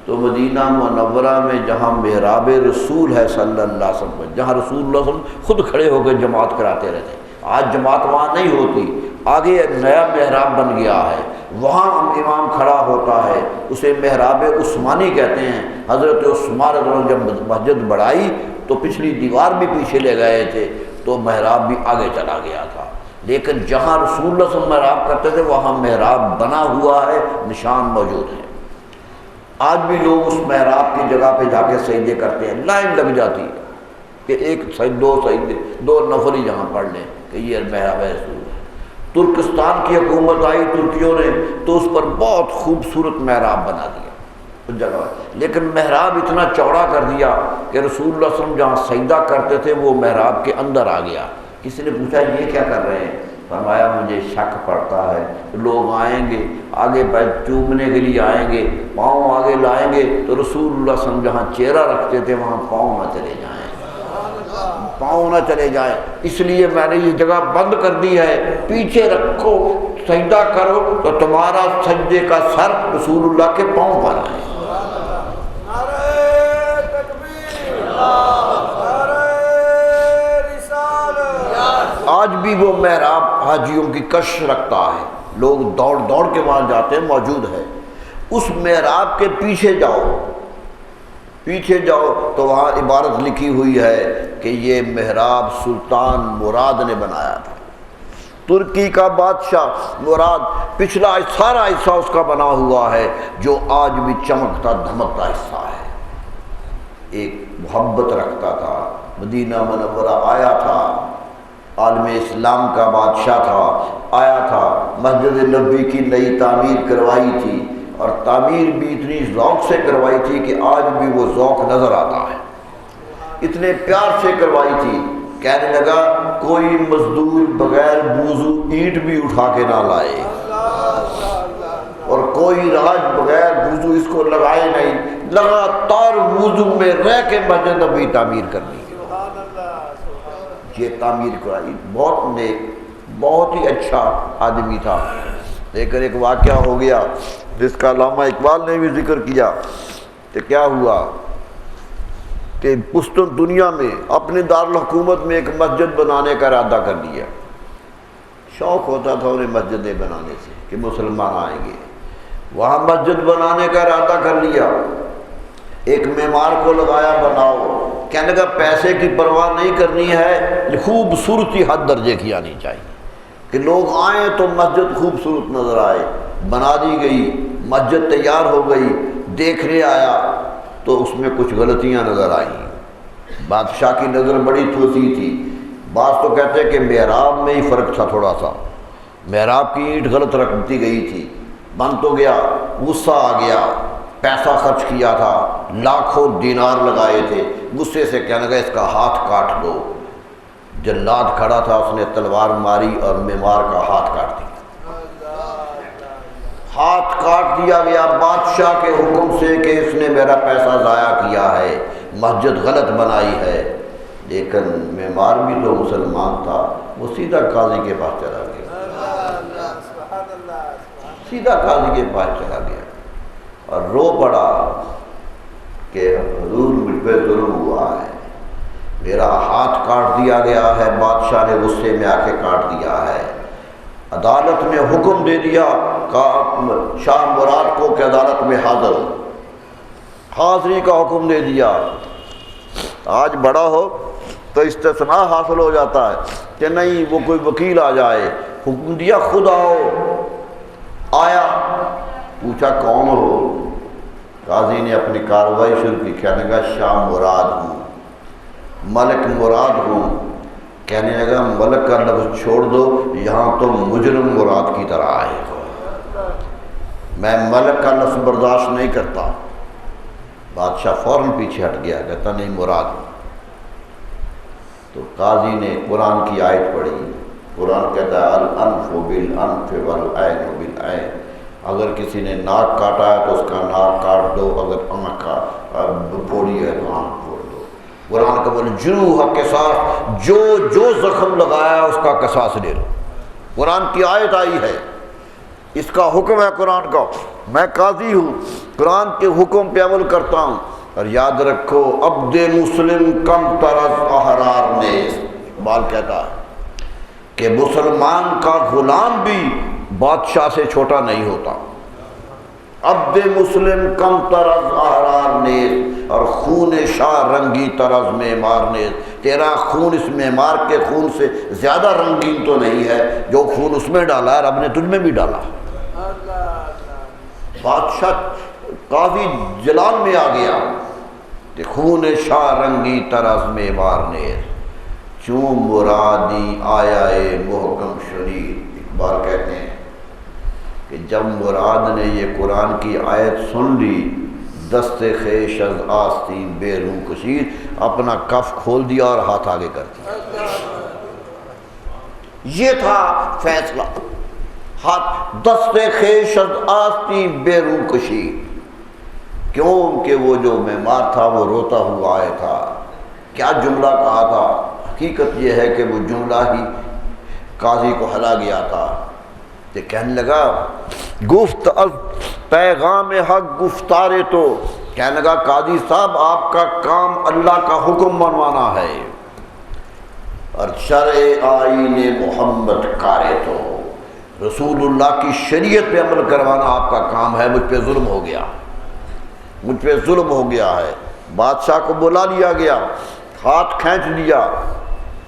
تو مدینہ منورہ میں جہاں محراب رسول ہے صلی اللہ علیہ وسلم، جہاں رسول اللہ صلی اللہ علیہ وسلم خود کھڑے ہو کے جماعت کراتے رہتے، آج جماعت وہاں نہیں ہوتی، آگے نیا محراب بن گیا ہے، وہاں امام کھڑا ہوتا ہے، اسے محراب عثمانی کہتے ہیں۔ حضرت عثمان رضی اللہ عنہ جب مسجد بڑھائی تو پچھلی دیوار بھی پیچھے لے گئے تھے تو محراب بھی آگے چلا گیا تھا، لیکن جہاں رسول اللہ صلی اللہ علیہ وسلم محراب کرتے تھے وہاں محراب بنا ہوا ہے، نشان موجود ہے۔ آج بھی لوگ اس محراب کی جگہ پہ جا کے سجدے کرتے ہیں، لائن لگ جاتی ہے کہ ایک سجدے دو نفر ہی جہاں پڑھ لیں کہ یہ محراب رسول ہے۔ ترکستان کی حکومت آئی ترکیوں نے تو اس پر بہت خوبصورت محراب بنا دیا اس جگہ، لیکن محراب اتنا چوڑا کر دیا کہ رسول اللہ صلی اللہ علیہ وسلم جہاں سجدہ کرتے تھے وہ محراب کے اندر آ گیا۔ کسی نے پوچھا یہ کیا کر رہے ہیں؟ فرمایا مجھے شک پڑتا ہے لوگ آئیں گے آگے چومنے کے لیے آئیں گے، پاؤں آگے لائیں گے تو رسول اللہ صلی اللہ علیہ وسلم جہاں چہرہ رکھتے تھے وہاں پاؤں نہ چلے جائیں، پاؤں نہ چلے جائیں، اس لیے میں نے یہ جگہ بند کر دی ہے، پیچھے رکھو، سجدہ کرو تو تمہارا سجدے کا سر رسول اللہ کے پاؤں پر آئے۔ آج بھی وہ محراب حاجیوں کی کش رکھتا ہے، لوگ دوڑ دوڑ کے وہاں جاتے ہیں، موجود ہے۔ اس محراب کے پیچھے جاؤ تو وہاں عبارت لکھی ہوئی ہے کہ یہ محراب سلطان مراد نے بنایا تھا، ترکی کا بادشاہ مراد، پچھلا سارا حصہ اس کا بنا ہوا ہے جو آج بھی چمکتا دھمکتا حصہ ہے۔ ایک محبت رکھتا تھا، مدینہ منورہ آیا تھا، عالم اسلام کا بادشاہ تھا، آیا تھا، مسجد نبوی کی نئی تعمیر کروائی تھی، اور تعمیر بھی اتنی ذوق سے کروائی تھی کہ آج بھی وہ ذوق نظر آتا ہے، اتنے پیار سے کروائی تھی۔ کہنے لگا کوئی مزدور بغیر وضو اینٹ بھی اٹھا کے نہ لائے، اور کوئی راج بغیر وضو اس کو لگائے نہیں، لگاتار وضو میں رہ کے مسجد نبوی تعمیر کرنی، یہ تعمیر کرائی۔ بہت نیک، بہت ہی اچھا آدمی تھا، لیکن ایک واقعہ ہو گیا جس کا علامہ اقبال نے بھی ذکر کیا کہ کیا ہوا کہ پشتون دنیا میں اپنے دارالحکومت میں ایک مسجد بنانے کا ارادہ کر لیا، شوق ہوتا تھا انہیں مسجدیں بنانے سے کہ مسلمان آئیں گے، وہاں مسجد بنانے کا ارادہ کر لیا، ایک معمار کو لگایا بناؤ، کہنے لگا پیسے کی پرواہ نہیں کرنی ہے، خوبصورتی حد درجے کی آنی چاہیے کہ لوگ آئیں تو مسجد خوبصورت نظر آئے۔ بنا دی گئی، مسجد تیار ہو گئی، دیکھنے آیا تو اس میں کچھ غلطیاں نظر آئیں۔ بادشاہ کی نظر بڑی توسیع تھی، بعض تو کہتے ہیں کہ محراب میں ہی فرق تھا، تھوڑا سا محراب کی اینٹ غلط رکھ دی گئی تھی، بن تو گیا، غصہ آ گیا، پیسہ خرچ کیا تھا، لاکھوں دینار لگائے تھے، غصے سے کہنے لگا اس کا ہاتھ کاٹ دو۔ جلاد کھڑا تھا، اس نے تلوار ماری اور معمار کا ہاتھ کاٹ دیا، ہاتھ کاٹ دیا گیا بادشاہ کے حکم سے کہ اس نے میرا پیسہ ضائع کیا ہے، مسجد غلط بنائی ہے۔ لیکن معمار بھی تو مسلمان تھا، وہ سیدھا قاضی کے پاس چلا گیا، سیدھا قاضی کے پاس چلا گیا اور رو پڑا کہ حضور مجھ پہ ظلم ہوا ہے، میرا ہاتھ کاٹ دیا گیا ہے، بادشاہ نے غصے میں آ کے کاٹ دیا ہے، عدالت نے حکم دے دیا شاہ مراد کو کہ عدالت میں حاضری کا حکم دے دیا۔ آج بڑا ہو تو استثناء حاصل ہو جاتا ہے کہ نہیں وہ کوئی وکیل آ جائے، حکم دیا خود آؤ، آیا، پوچھا کون ہو؟ قاضی نے اپنی کارروائی شروع کی، کہنے لگا شاہ مراد ہوں، ملک مراد ہوں۔ کہنے لگا ملک کا لفظ چھوڑ دو، یہاں تو مجرم مراد کی طرح آئے ہو، میں ملک کا لفظ برداشت نہیں کرتا۔ بادشاہ فوراً پیچھے ہٹ گیا، کہتا نہیں مراد ہوں۔ تو قاضی نے قرآن کی آیت پڑھی، قرآن کہتا ہے الانف بالانف والعین بالعین، اگر کسی نے ناک کاٹا ہے تو اس کا ناک کاٹ دو، اگر آنکھ کا پھوڑی ہے تو آنکھ پھوڑ دو۔ قرآن کا بولے جروح قصاص، جو زخم لگایا ہے اس کا قصاص لے لو۔ قرآن کی آیت آئی ہے، اس کا حکم ہے قرآن کا، میں قاضی ہوں، قرآن کے حکم پہ عمل کرتا ہوں۔ اور یاد رکھو عبد مسلم کم طرز احرار نیز، اقبال کہتا ہے کہ مسلمان کا غلام بھی بادشاہ سے چھوٹا نہیں ہوتا۔ عبد مسلم کم طرز احرار نیز، اور خون شاہ رنگی طرز معمار نیز، تیرا خون اس معمار کے خون سے زیادہ رنگین تو نہیں ہے، جو خون اس میں ڈالا ہے رب نے تجھ میں بھی ڈالا۔ بادشاہ کافی جلال میں آ گیا کہ خون شاہ رنگی طرز معمار نیز، چون مرادی آیا محکم شنید۔ اقبال کہتے ہیں کہ جب مراد نے یہ قرآن کی آیت سن لی، دست خیش از آستین بے روح کشید، اپنا کف کھول دیا اور ہاتھ آگے کر دیا۔ یہ تھا فیصلہ، ہاتھ دست خیش از آستین بے روح کشید، کیوں کہ وہ جو معمار تھا وہ روتا ہوا آیا تھا۔ کیا جملہ کہا تھا؟ حقیقت یہ ہے کہ وہ جملہ ہی قاضی کو ہلا گیا تھا کہ کہنے لگا گفت از پیغام حق گفتارے تو، کہنے لگا قاضی صاحب آپ کا کام اللہ کا حکم منوانا ہے اور شرع آئین محمد کارے تو، رسول اللہ کی شریعت پہ عمل کروانا آپ کا کام ہے۔ مجھ پہ ظلم ہو گیا، مجھ پہ ظلم ہو گیا ہے۔ بادشاہ کو بلا لیا گیا، ہاتھ کھینچ لیا،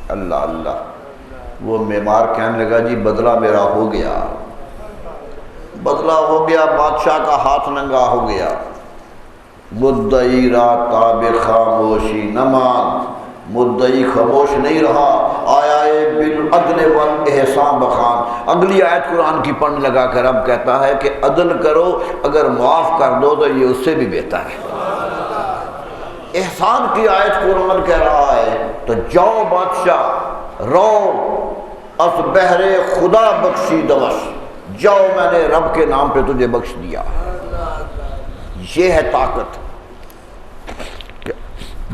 اللہ اللہ۔ وہ معمار کہنے لگا جی بدلہ میرا ہو گیا، بدلہ ہو گیا، بادشاہ کا ہاتھ ننگا ہو گیا۔ مدعی را تاب خاموشی نمان، مدعی خاموش نہیں رہا، آیا بالعدل والاحسان بخان۔ اگلی آیت قرآن کی پڑھنے لگا کر اب کہتا ہے کہ عدل کرو، اگر معاف کر دو تو یہ اس سے بھی بہتر ہے۔ احسان کی آیت قرآن کہہ رہا ہے تو جاؤ بادشاہ، رو اس بحر خدا بخشی دوش، جاؤ میں نے رب کے نام پہ تجھے بخش دیا۔ یہ ہے طاقت۔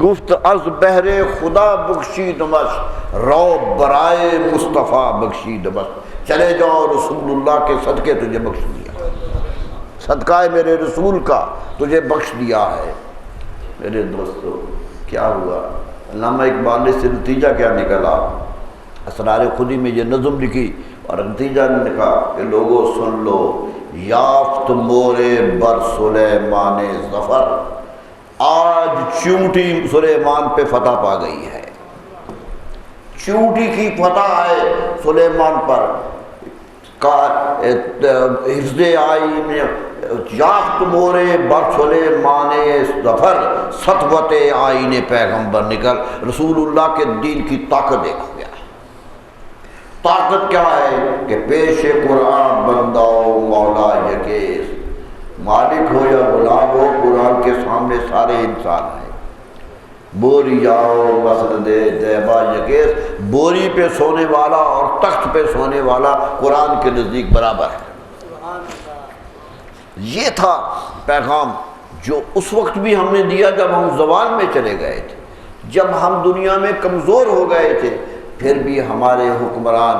گفت از بحر خدا بخشی دمش، رو برائے مصطفیٰ بخشی دمش، چلے جاؤ رسول اللہ کے صدقے تجھے بخش دیا، صدقہ میرے رسول کا تجھے بخش دیا ہے۔ میرے دوستو کیا ہوا؟ علامہ اقبال نے سے نتیجہ کیا نکلا؟ اسرار خودی میں یہ نظم لکھی اور نتیجہ نکلا کہ لوگوں سن لو، یافت مورے بر سلیمان ظفر، آج چونٹی سلیمان پہ فتح پا گئی ہے، چونٹی کی فتح ہے سلیمان پر۔ حفظ آئین یافت مورے بر سلیمان ظفر، سطوت آئین پیغمبر نکل۔ رسول اللہ کے دین کی طاقت دیکھو گیا۔ طاقت کیا ہے کہ پیش قرآن بندہ و مولا یکیس، مالک ہو یا غلام ہو قرآن کے سامنے سارے انسان ہیں۔ بوری جاؤ مسند دیبا یکیس، بوری پہ سونے والا اور تخت پہ سونے والا قرآن کے نزدیک برابر ہے۔ یہ تھا پیغام جو اس وقت بھی ہم نے دیا جب ہم زوال میں چلے گئے تھے، جب ہم دنیا میں کمزور ہو گئے تھے، پھر بھی ہمارے حکمران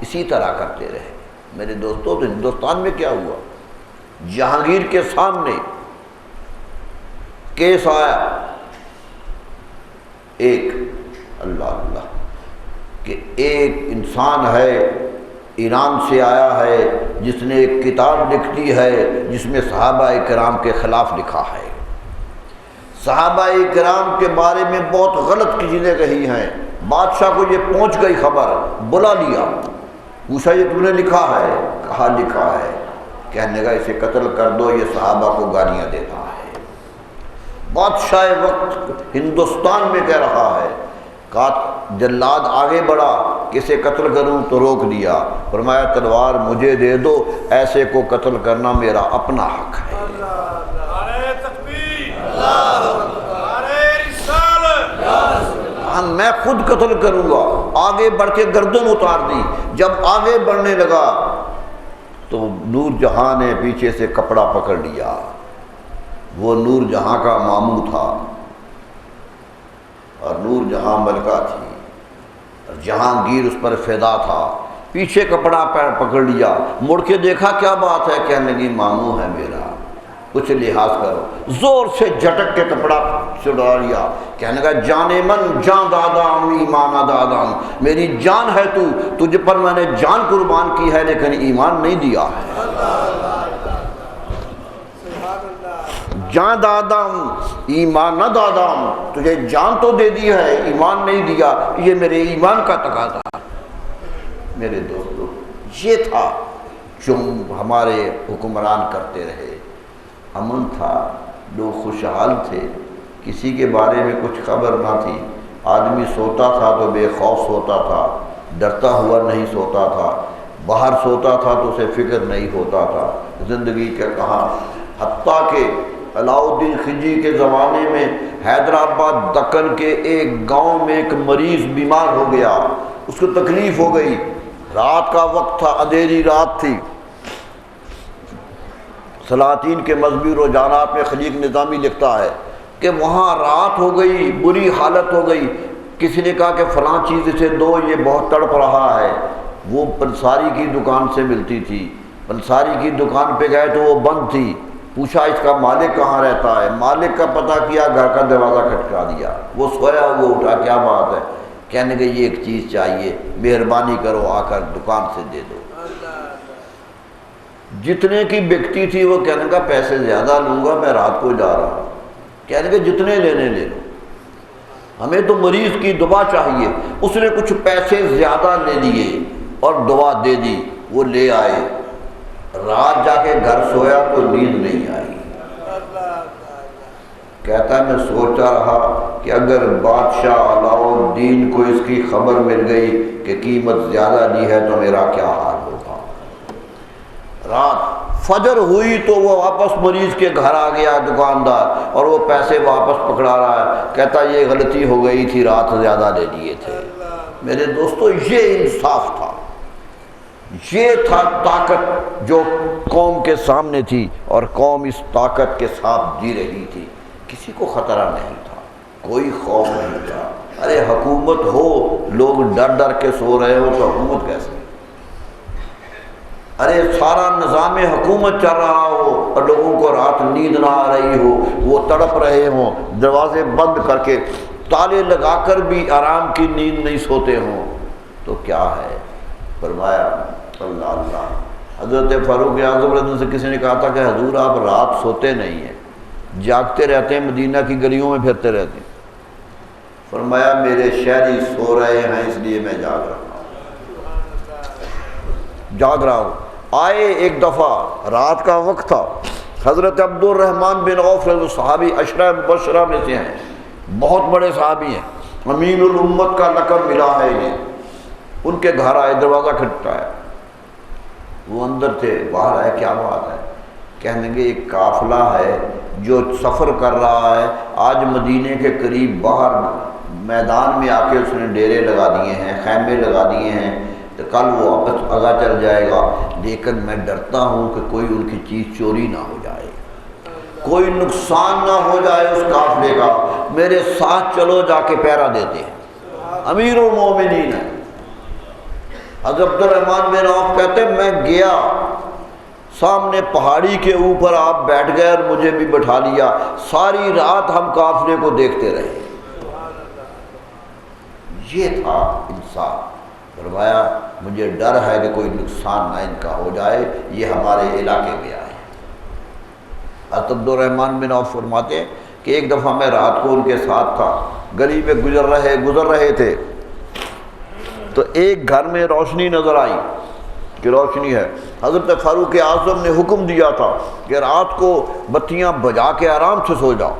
اسی طرح کرتے رہے۔ میرے دوستو تو ہندوستان میں کیا ہوا؟ جہانگیر کے سامنے کیس آیا ایک، اللہ اللہ، کہ ایک انسان ہے ایران سے آیا ہے جس نے ایک کتاب لکھ دی ہے جس میں صحابہ کرام کے خلاف لکھا ہے، صحابہ کرام کے بارے میں بہت غلط چیزیں کہی ہیں. بادشاہ کو یہ پہنچ گئی خبر، بلا لیا، پوچھا یہ تم نے لکھا ہے؟ کہا لکھا ہے. کہنے لگا اسے قتل کر دو، یہ صحابہ کو گالیاں دیتا ہے. بادشاہ وقت ہندوستان میں کہہ رہا ہے. جلاد آگے بڑھا کہ اسے قتل کروں تو روک دیا. فرمایا تلوار مجھے دے دو، ایسے کو قتل کرنا میرا اپنا حق ہے. میں خود قتل کروں گا. آگے بڑھ کے گردن اتار دی. جب آگے بڑھنے لگا تو نور جہاں نے پیچھے سے کپڑا پکڑ لیا. وہ نور جہاں کا ماموں تھا اور نور جہاں ملکہ تھی اور جہانگیر اس پر فدا تھا. پیچھے کپڑا پکڑ لیا، مڑ کے دیکھا کیا بات ہے، کہنے لگی ماموں ہے میرا، کچھ لحاظ کرو. زور سے جھٹک کے کپڑا چھڑا لیا. کہنے لگا جان من جان دادا ایمان دادا، میری جان ہے تو، تجھ پر میں نے جان قربان کی ہے لیکن ایمان نہیں دیا ہے. جان دادا ایمان نہ دادا، تجھے جان تو دے دی ہے ایمان نہیں دیا، یہ میرے ایمان کا تقاضا. میرے دوستو یہ تھا جو ہمارے حکمران کرتے رہے. امن تھا، لوگ خوشحال تھے، کسی کے بارے میں کچھ خبر نہ تھی. آدمی سوتا تھا تو بے خوف سوتا تھا، ڈرتا ہوا نہیں سوتا تھا. باہر سوتا تھا تو اسے فکر نہیں ہوتا تھا زندگی کا کہاں. حتیٰ کہ علاؤالدین خلجی کے زمانے میں حیدرآباد دکن کے ایک گاؤں میں ایک مریض بیمار ہو گیا. اس کو تکلیف ہو گئی. رات کا وقت تھا، اندھیری رات تھی. سلاطین کے مذہبی رجحانات میں خلیق نظامی لکھتا ہے کہ وہاں رات ہو گئی، بری حالت ہو گئی. کسی نے کہا کہ فلاں چیز اسے دو، یہ بہت تڑپ رہا ہے. وہ پنساری کی دکان سے ملتی تھی. پنساری کی دکان پہ گئے تو وہ بند تھی. پوچھا اس کا مالک کہاں رہتا ہے؟ مالک کا پتہ کیا، گھر کا دروازہ کھٹکا دیا. وہ سویا وہ اٹھا، کیا بات ہے؟ کہنے کہ یہ ایک چیز چاہیے، مہربانی کرو آ کر دکان سے دے دو. جتنے کی بکتی تھی وہ کہنے کا پیسے زیادہ لوں گا، میں رات کو جا رہا ہوں. کہنے کہ جتنے لینے لے لو، ہمیں تو مریض کی دعا چاہیے. اس نے کچھ پیسے زیادہ لے لیے اور دعا دے دی. وہ لے آئے. رات جا کے گھر سویا تو نیند نہیں آئی. کہتا ہے میں سوچا رہا کہ اگر بادشاہ علاؤالدین کو اس کی خبر مل گئی کہ قیمت زیادہ دی ہے تو میرا کیا حال ہوگا. رات فجر ہوئی تو وہ واپس مریض کے گھر آ گیا دکاندار، اور وہ پیسے واپس پکڑا رہا ہے. کہتا یہ غلطی ہو گئی تھی، رات زیادہ لے لیے تھے. میرے دوستو یہ انصاف تھا، یہ تھا طاقت جو قوم کے سامنے تھی، اور قوم اس طاقت کے ساتھ جی رہی تھی. کسی کو خطرہ نہیں تھا، کوئی خوف نہیں تھا. ارے حکومت ہو، لوگ ڈر ڈر کے سو رہے ہو تو حکومت کیسے؟ ارے سارا نظام حکومت چل رہا ہو اور لوگوں کو رات نیند نہ آ رہی ہو، وہ تڑپ رہے ہوں، دروازے بند کر کے تالے لگا کر بھی آرام کی نیند نہیں سوتے ہوں، تو کیا ہے؟ فرمایا اللہ اللہ. حضرت فاروق اعظم رضی اللہ عنہ سے کسی نے کہا تھا کہ حضور آپ رات سوتے نہیں ہیں، جاگتے رہتے ہیں، مدینہ کی گلیوں میں پھرتے رہتے ہیں. فرمایا میرے شہری سو رہے ہیں اس لیے میں جاگ رہا ہوں. آئے ایک دفعہ، رات کا وقت تھا. حضرت عبد الرحمن بن عوف صحابی عشرہ مبشرہ میں سے ہیں، بہت بڑے صحابی ہیں، امین الامت کا لقب ملا ہے انہیں. ان کے گھر آئے، دروازہ کھٹکا ہے. وہ اندر تھے، باہر آئے، کیا بات ہے؟ کہنے گے ایک قافلہ ہے جو سفر کر رہا ہے، آج مدینے کے قریب باہر میدان میں آ کے اس نے ڈیرے لگا دیے ہیں، خیمے لگا دیے ہیں، تو کل وہ واپس آگاہ چل جائے گا. لیکن میں ڈرتا ہوں کہ کوئی ان کی چیز چوری نہ ہو جائے، کوئی نقصان نہ ہو جائے اس قافلے کا. میرے ساتھ چلو، جا کے پہرا دیتے ہیں. امیر المومنین ہے. حضرت عبد الرحمن بن عوف کہتے میں گیا، سامنے پہاڑی کے اوپر آپ بیٹھ گئے اور مجھے بھی بٹھا لیا. ساری رات ہم قافلے کو دیکھتے رہے. یہ تھا انصاف. فرمایا مجھے ڈر ہے کہ کوئی نقصان نہ ان کا ہو جائے، یہ ہمارے علاقے میں آئے. حضرت عبد الرحمن بن عوف فرماتے کہ ایک دفعہ میں رات کو ان کے ساتھ تھا، گلی میں گزر رہے تھے تو ایک گھر میں روشنی نظر آئی کہ روشنی ہے۔ حضرت فاروق اعظم نے حکم دیا تھا کہ رات کو بتیاں بجا کے آرام سے سو جاؤ،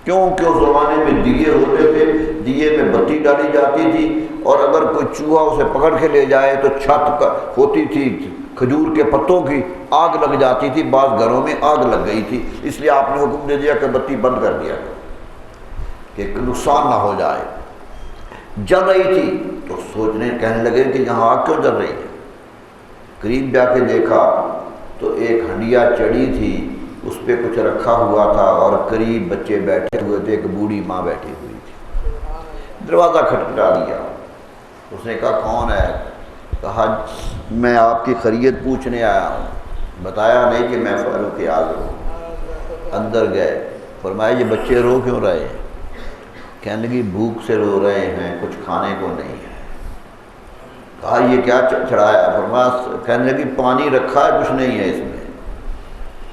کیونکہ اس زمانے میں دیے ہوتے تھے، دیے میں بتی ڈالی جاتی تھی، اور اگر کوئی چوہا اسے پکڑ کے لے جائے تو چھت ہوتی تھی کھجور کے پتوں کی، آگ لگ جاتی تھی، بعض گھروں میں آگ لگ گئی تھی، اس لیے آپ نے حکم دے دیا کہ بتی بند کر دیا کہ نقصان نہ ہو جائے۔ جل رہی تھی تو سوچنے کہنے لگے کہ یہاں آگ کیوں جل رہی ہے؟ قریب جا کے دیکھا تو ایک ہنڈیا چڑھی تھی، اس پہ کچھ رکھا ہوا تھا اور قریب بچے بیٹھے ہوئے تھے، ایک بوڑھی ماں بیٹھی ہوئی تھی۔ دروازہ کھٹکھٹا دیا، اس نے کہا کون ہے؟ کہا میں آپ کی خیریت پوچھنے آیا ہوں۔ بتایا نہیں کہ میں فاروق اعظم ہوں۔ اندر گئے، فرمایا یہ بچے رو کیوں رہے ہیں؟ کہنے لگی بھوک سے رو رہے ہیں، کچھ کھانے کو نہیں ہے۔ کہا یہ کیا چڑھایا؟ فرمایا کہنے لگی پانی رکھا ہے، کچھ نہیں ہے اس میں،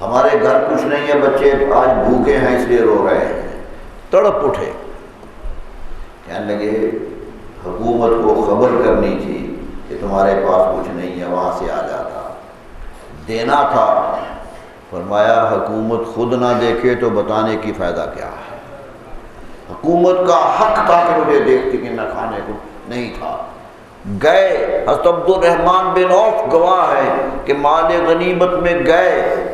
ہمارے گھر کچھ نہیں ہے، بچے آج بھوکے ہیں اس لیے رو رہے ہیں۔ تڑپ اٹھے، کہنے لگے حکومت کو خبر کرنی تھی کہ تمہارے پاس کچھ نہیں ہے، وہاں سے آ جاتا، دینا تھا۔ فرمایا حکومت خود نہ دیکھے تو بتانے کی فائدہ کیا ہے؟ حکومت کا حق تھا کہ مجھے دیکھتی کہ میں کھانے کو نہیں تھا۔ گئے، حضرت عبد الرحمن بن عوف گواہ ہے کہ مال غنیمت میں گئے،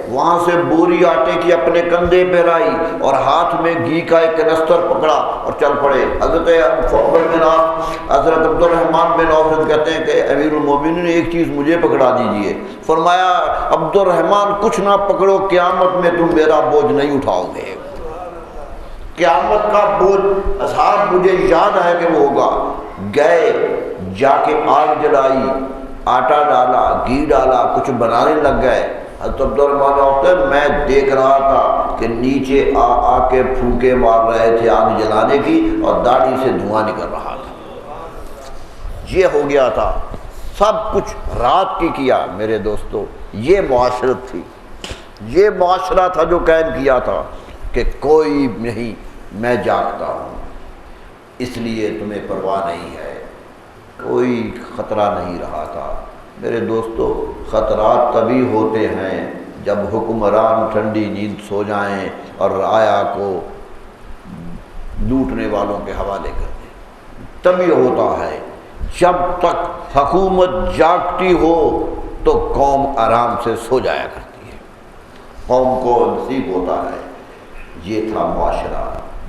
وہاں سے بوری آٹے کی اپنے کندھے پہ لائی اور ہاتھ میں گھی کا ایک کنستر پکڑا اور چل پڑے۔ حضرت عبد الرحمن بن عوف کہتے ہیں کہ امیر المومنین نے ایک چیز مجھے پکڑا دیجئے۔ فرمایا عبد الرحمن کچھ نہ پکڑو، قیامت میں تم میرا بوجھ نہیں اٹھاؤ گے، قیامت کا بوجھ اصحاب مجھے یاد ہے کہ وہ ہوگا۔ گئے، جا کے آگ جلائی، آٹا ڈالا، گھی ڈالا، کچھ بنانے لگ گئے۔ حضرت عبد الرحمن ہوتا ہے میں دیکھ رہا تھا کہ نیچے آ کے پھونکے مار رہے تھے آگ جلانے کی اور داڑھی سے دھواں نکل رہا تھا۔ یہ ہو گیا تھا، سب کچھ رات کی کیا۔ میرے دوستو یہ معاشرت تھی، یہ معاشرہ تھا جو قائم کیا تھا کہ کوئی نہیں، میں جاگتا ہوں، اس لیے تمہیں پرواہ نہیں ہے، کوئی خطرہ نہیں رہا تھا۔ میرے دوستو خطرات تبھی ہوتے ہیں جب حکمران ٹھنڈی نیند سو جائیں اور رعایا کو لوٹنے والوں کے حوالے کر دیں، تبھی ہوتا ہے۔ جب تک حکومت جاگتی ہو تو قوم آرام سے سو جایا کرتی ہے، قوم کو نصیب ہوتا ہے۔ یہ تھا معاشرہ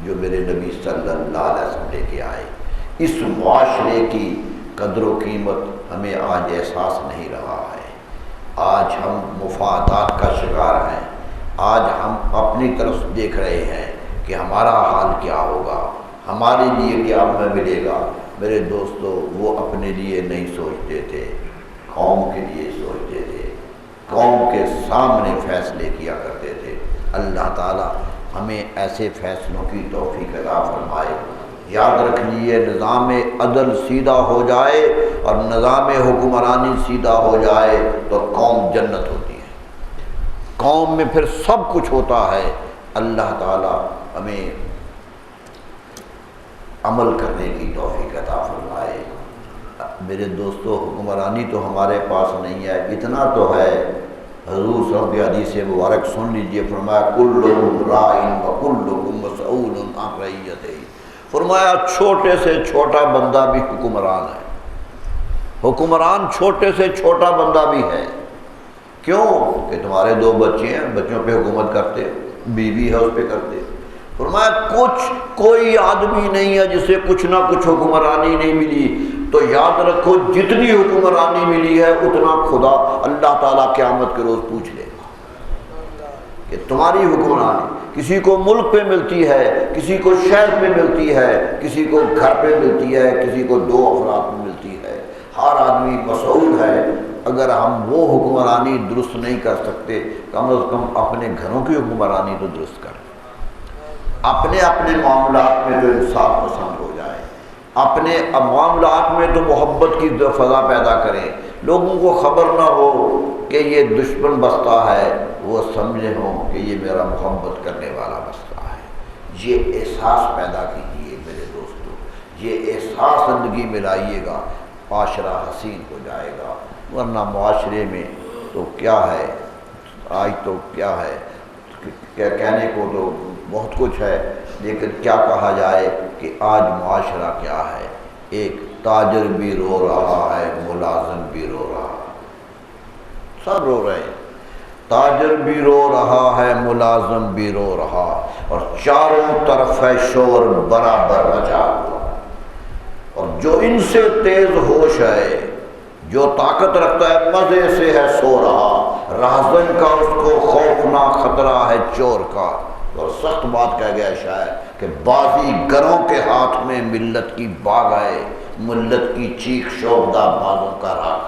جو میرے نبی صلی اللہ علیہ وسلم لے کے آئے۔ اس معاشرے کی قدر و قیمت ہمیں آج احساس نہیں رہا ہے۔ آج ہم مفادات کا شکار ہیں، آج ہم اپنی طرف دیکھ رہے ہیں کہ ہمارا حال کیا ہوگا، ہمارے لیے کیا ہمیں ملے گا۔ میرے دوستو وہ اپنے لیے نہیں سوچتے تھے، قوم کے لیے سوچتے تھے، قوم کے سامنے فیصلے کیا کرتے تھے۔ اللہ تعالیٰ ہمیں ایسے فیصلوں کی توفیق عطا فرمائے۔ یاد رکھ لیجیے نظام عدل سیدھا ہو جائے اور نظام حکمرانی سیدھا ہو جائے تو قوم جنت ہوتی ہے، قوم میں پھر سب کچھ ہوتا ہے۔ اللہ تعالیٰ ہمیں عمل کرنے کی توفیق عطا فرمائے۔ میرے دوستو حکمرانی تو ہمارے پاس نہیں ہے، اتنا تو ہے حضور صلی اللہ علیہ وسلم کی حدیث مبارک سن لیجئے، فرمایا کلکم راع وکلکم مسئول عن رعیتہ۔ فرمایا چھوٹے سے چھوٹا بندہ بھی حکمران ہے، حکمران چھوٹے سے چھوٹا بندہ بھی ہے۔ کیوں کہ تمہارے 2 بچے ہیں، بچوں پہ حکومت کرتے، بیوی ہے اس پہ کرتے۔ فرمایا کوئی آدمی نہیں ہے جسے کچھ نہ کچھ حکمرانی نہیں ملی، تو یاد رکھو جتنی حکمرانی ملی ہے اتنا خدا اللہ تعالیٰ قیامت کے روز پوچھ لے گا کہ تمہاری حکمرانی کسی کو ملک پہ ملتی ہے، کسی کو شہر پہ ملتی ہے، کسی کو گھر پہ ملتی ہے، کسی کو 2 افراد میں ملتی ہے، ہر آدمی مسئول ہے۔ اگر ہم وہ حکمرانی درست نہیں کر سکتے، کم از کم اپنے گھروں کی حکمرانی تو درست کریں، اپنے معاملات میں تو انصاف پسند ہو جائے، اپنے معاملات میں تو محبت کی فضا پیدا کریں، لوگوں کو خبر نہ ہو کہ یہ دشمن بستا ہے، وہ سمجھے ہوں کہ یہ میرا محبت کرنے والا مسئلہ ہے۔ یہ احساس پیدا کیجیے میرے دوستو، یہ احساس زندگی میں لائیے گا، معاشرہ حسین ہو جائے گا۔ ورنہ معاشرے میں تو کیا ہے، آج تو کیا ہے، کہنے کو تو بہت کچھ ہے، لیکن کیا کہا جائے کہ آج معاشرہ کیا ہے، ایک تاجر بھی رو رہا ہے، ملازم بھی رو رہا ہے، سب رو رہے ہیں، تاجر بھی رو رہا ہے، ملازم بھی رو رہا، اور چاروں طرف ہے شور برابر مچا ہوا، اور جو ان سے تیز ہوش ہے، جو طاقت رکھتا ہے، مزے سے ہے سو رہا، راہزن کا اس کو خوفناک خطرہ ہے چور کا۔ اور سخت بات کہہ گیا شاعر کہ بازی گروں کے ہاتھ میں ملت کی باغ ہے، ملت کی چیخ شوبدہ بازوں کا راگ۔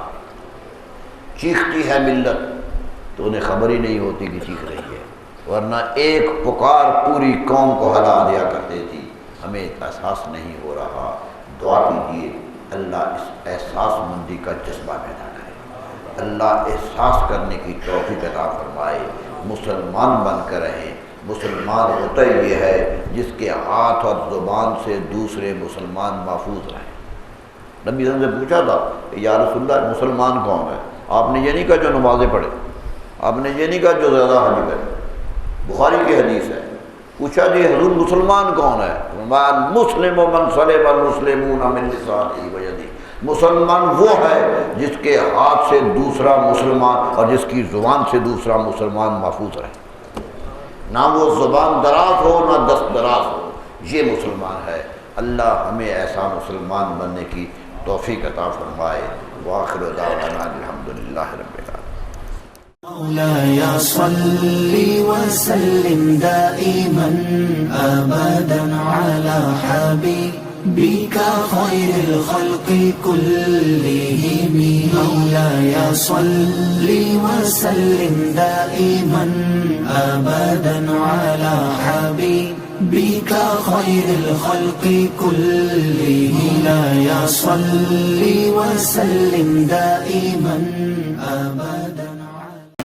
چیختی ہے ملت تو انہیں خبر ہی نہیں ہوتی کہ چیخ رہی ہے، ورنہ ایک پکار پوری قوم کو ہلا دیا کرتی تھی۔ ہمیں احساس نہیں ہو رہا، دعا کیجیے اللہ اس احساس مندی کا جذبہ پیدا کرے، اللہ احساس کرنے کی توفیق عطا فرمائے، مسلمان بن کر رہیں۔ مسلمان ہوتا ہی یہ ہے جس کے ہاتھ اور زبان سے دوسرے مسلمان محفوظ رہیں۔ نبی صلی اللہ علیہ وسلم سے پوچھا تھا کہ یا رسول اللہ مسلمان کون ہے؟ آپ نے یہ نہیں کہا جو نمازیں پڑھے، آپ نے یہ نہیں کہا جو زیادہ حج کرے، بخاری کی حدیث ہے۔ پوچھا جی حضور مسلمان کون ہے؟ مسلم من سلم المسلمون من لسانہ و یدہ، مسلمان وہ ہے جس کے ہاتھ سے دوسرا مسلمان اور جس کی زبان سے دوسرا مسلمان محفوظ رہے، نہ وہ زبان دراز ہو نہ دست دراز ہو، یہ مسلمان ہے۔ اللہ ہمیں ایسا مسلمان بننے کی توفیق عطا فرمائے۔ وآخر دعوانا الحمدللہ رب العالمین۔ مولاي صل وسلم دائما أبدا على حبيبك خير الخلق كلهم، مولاي صل وسلم دائما أبدا على حبيبك خير الخلق كلهم، مولاي صل وسلم دائما أبدا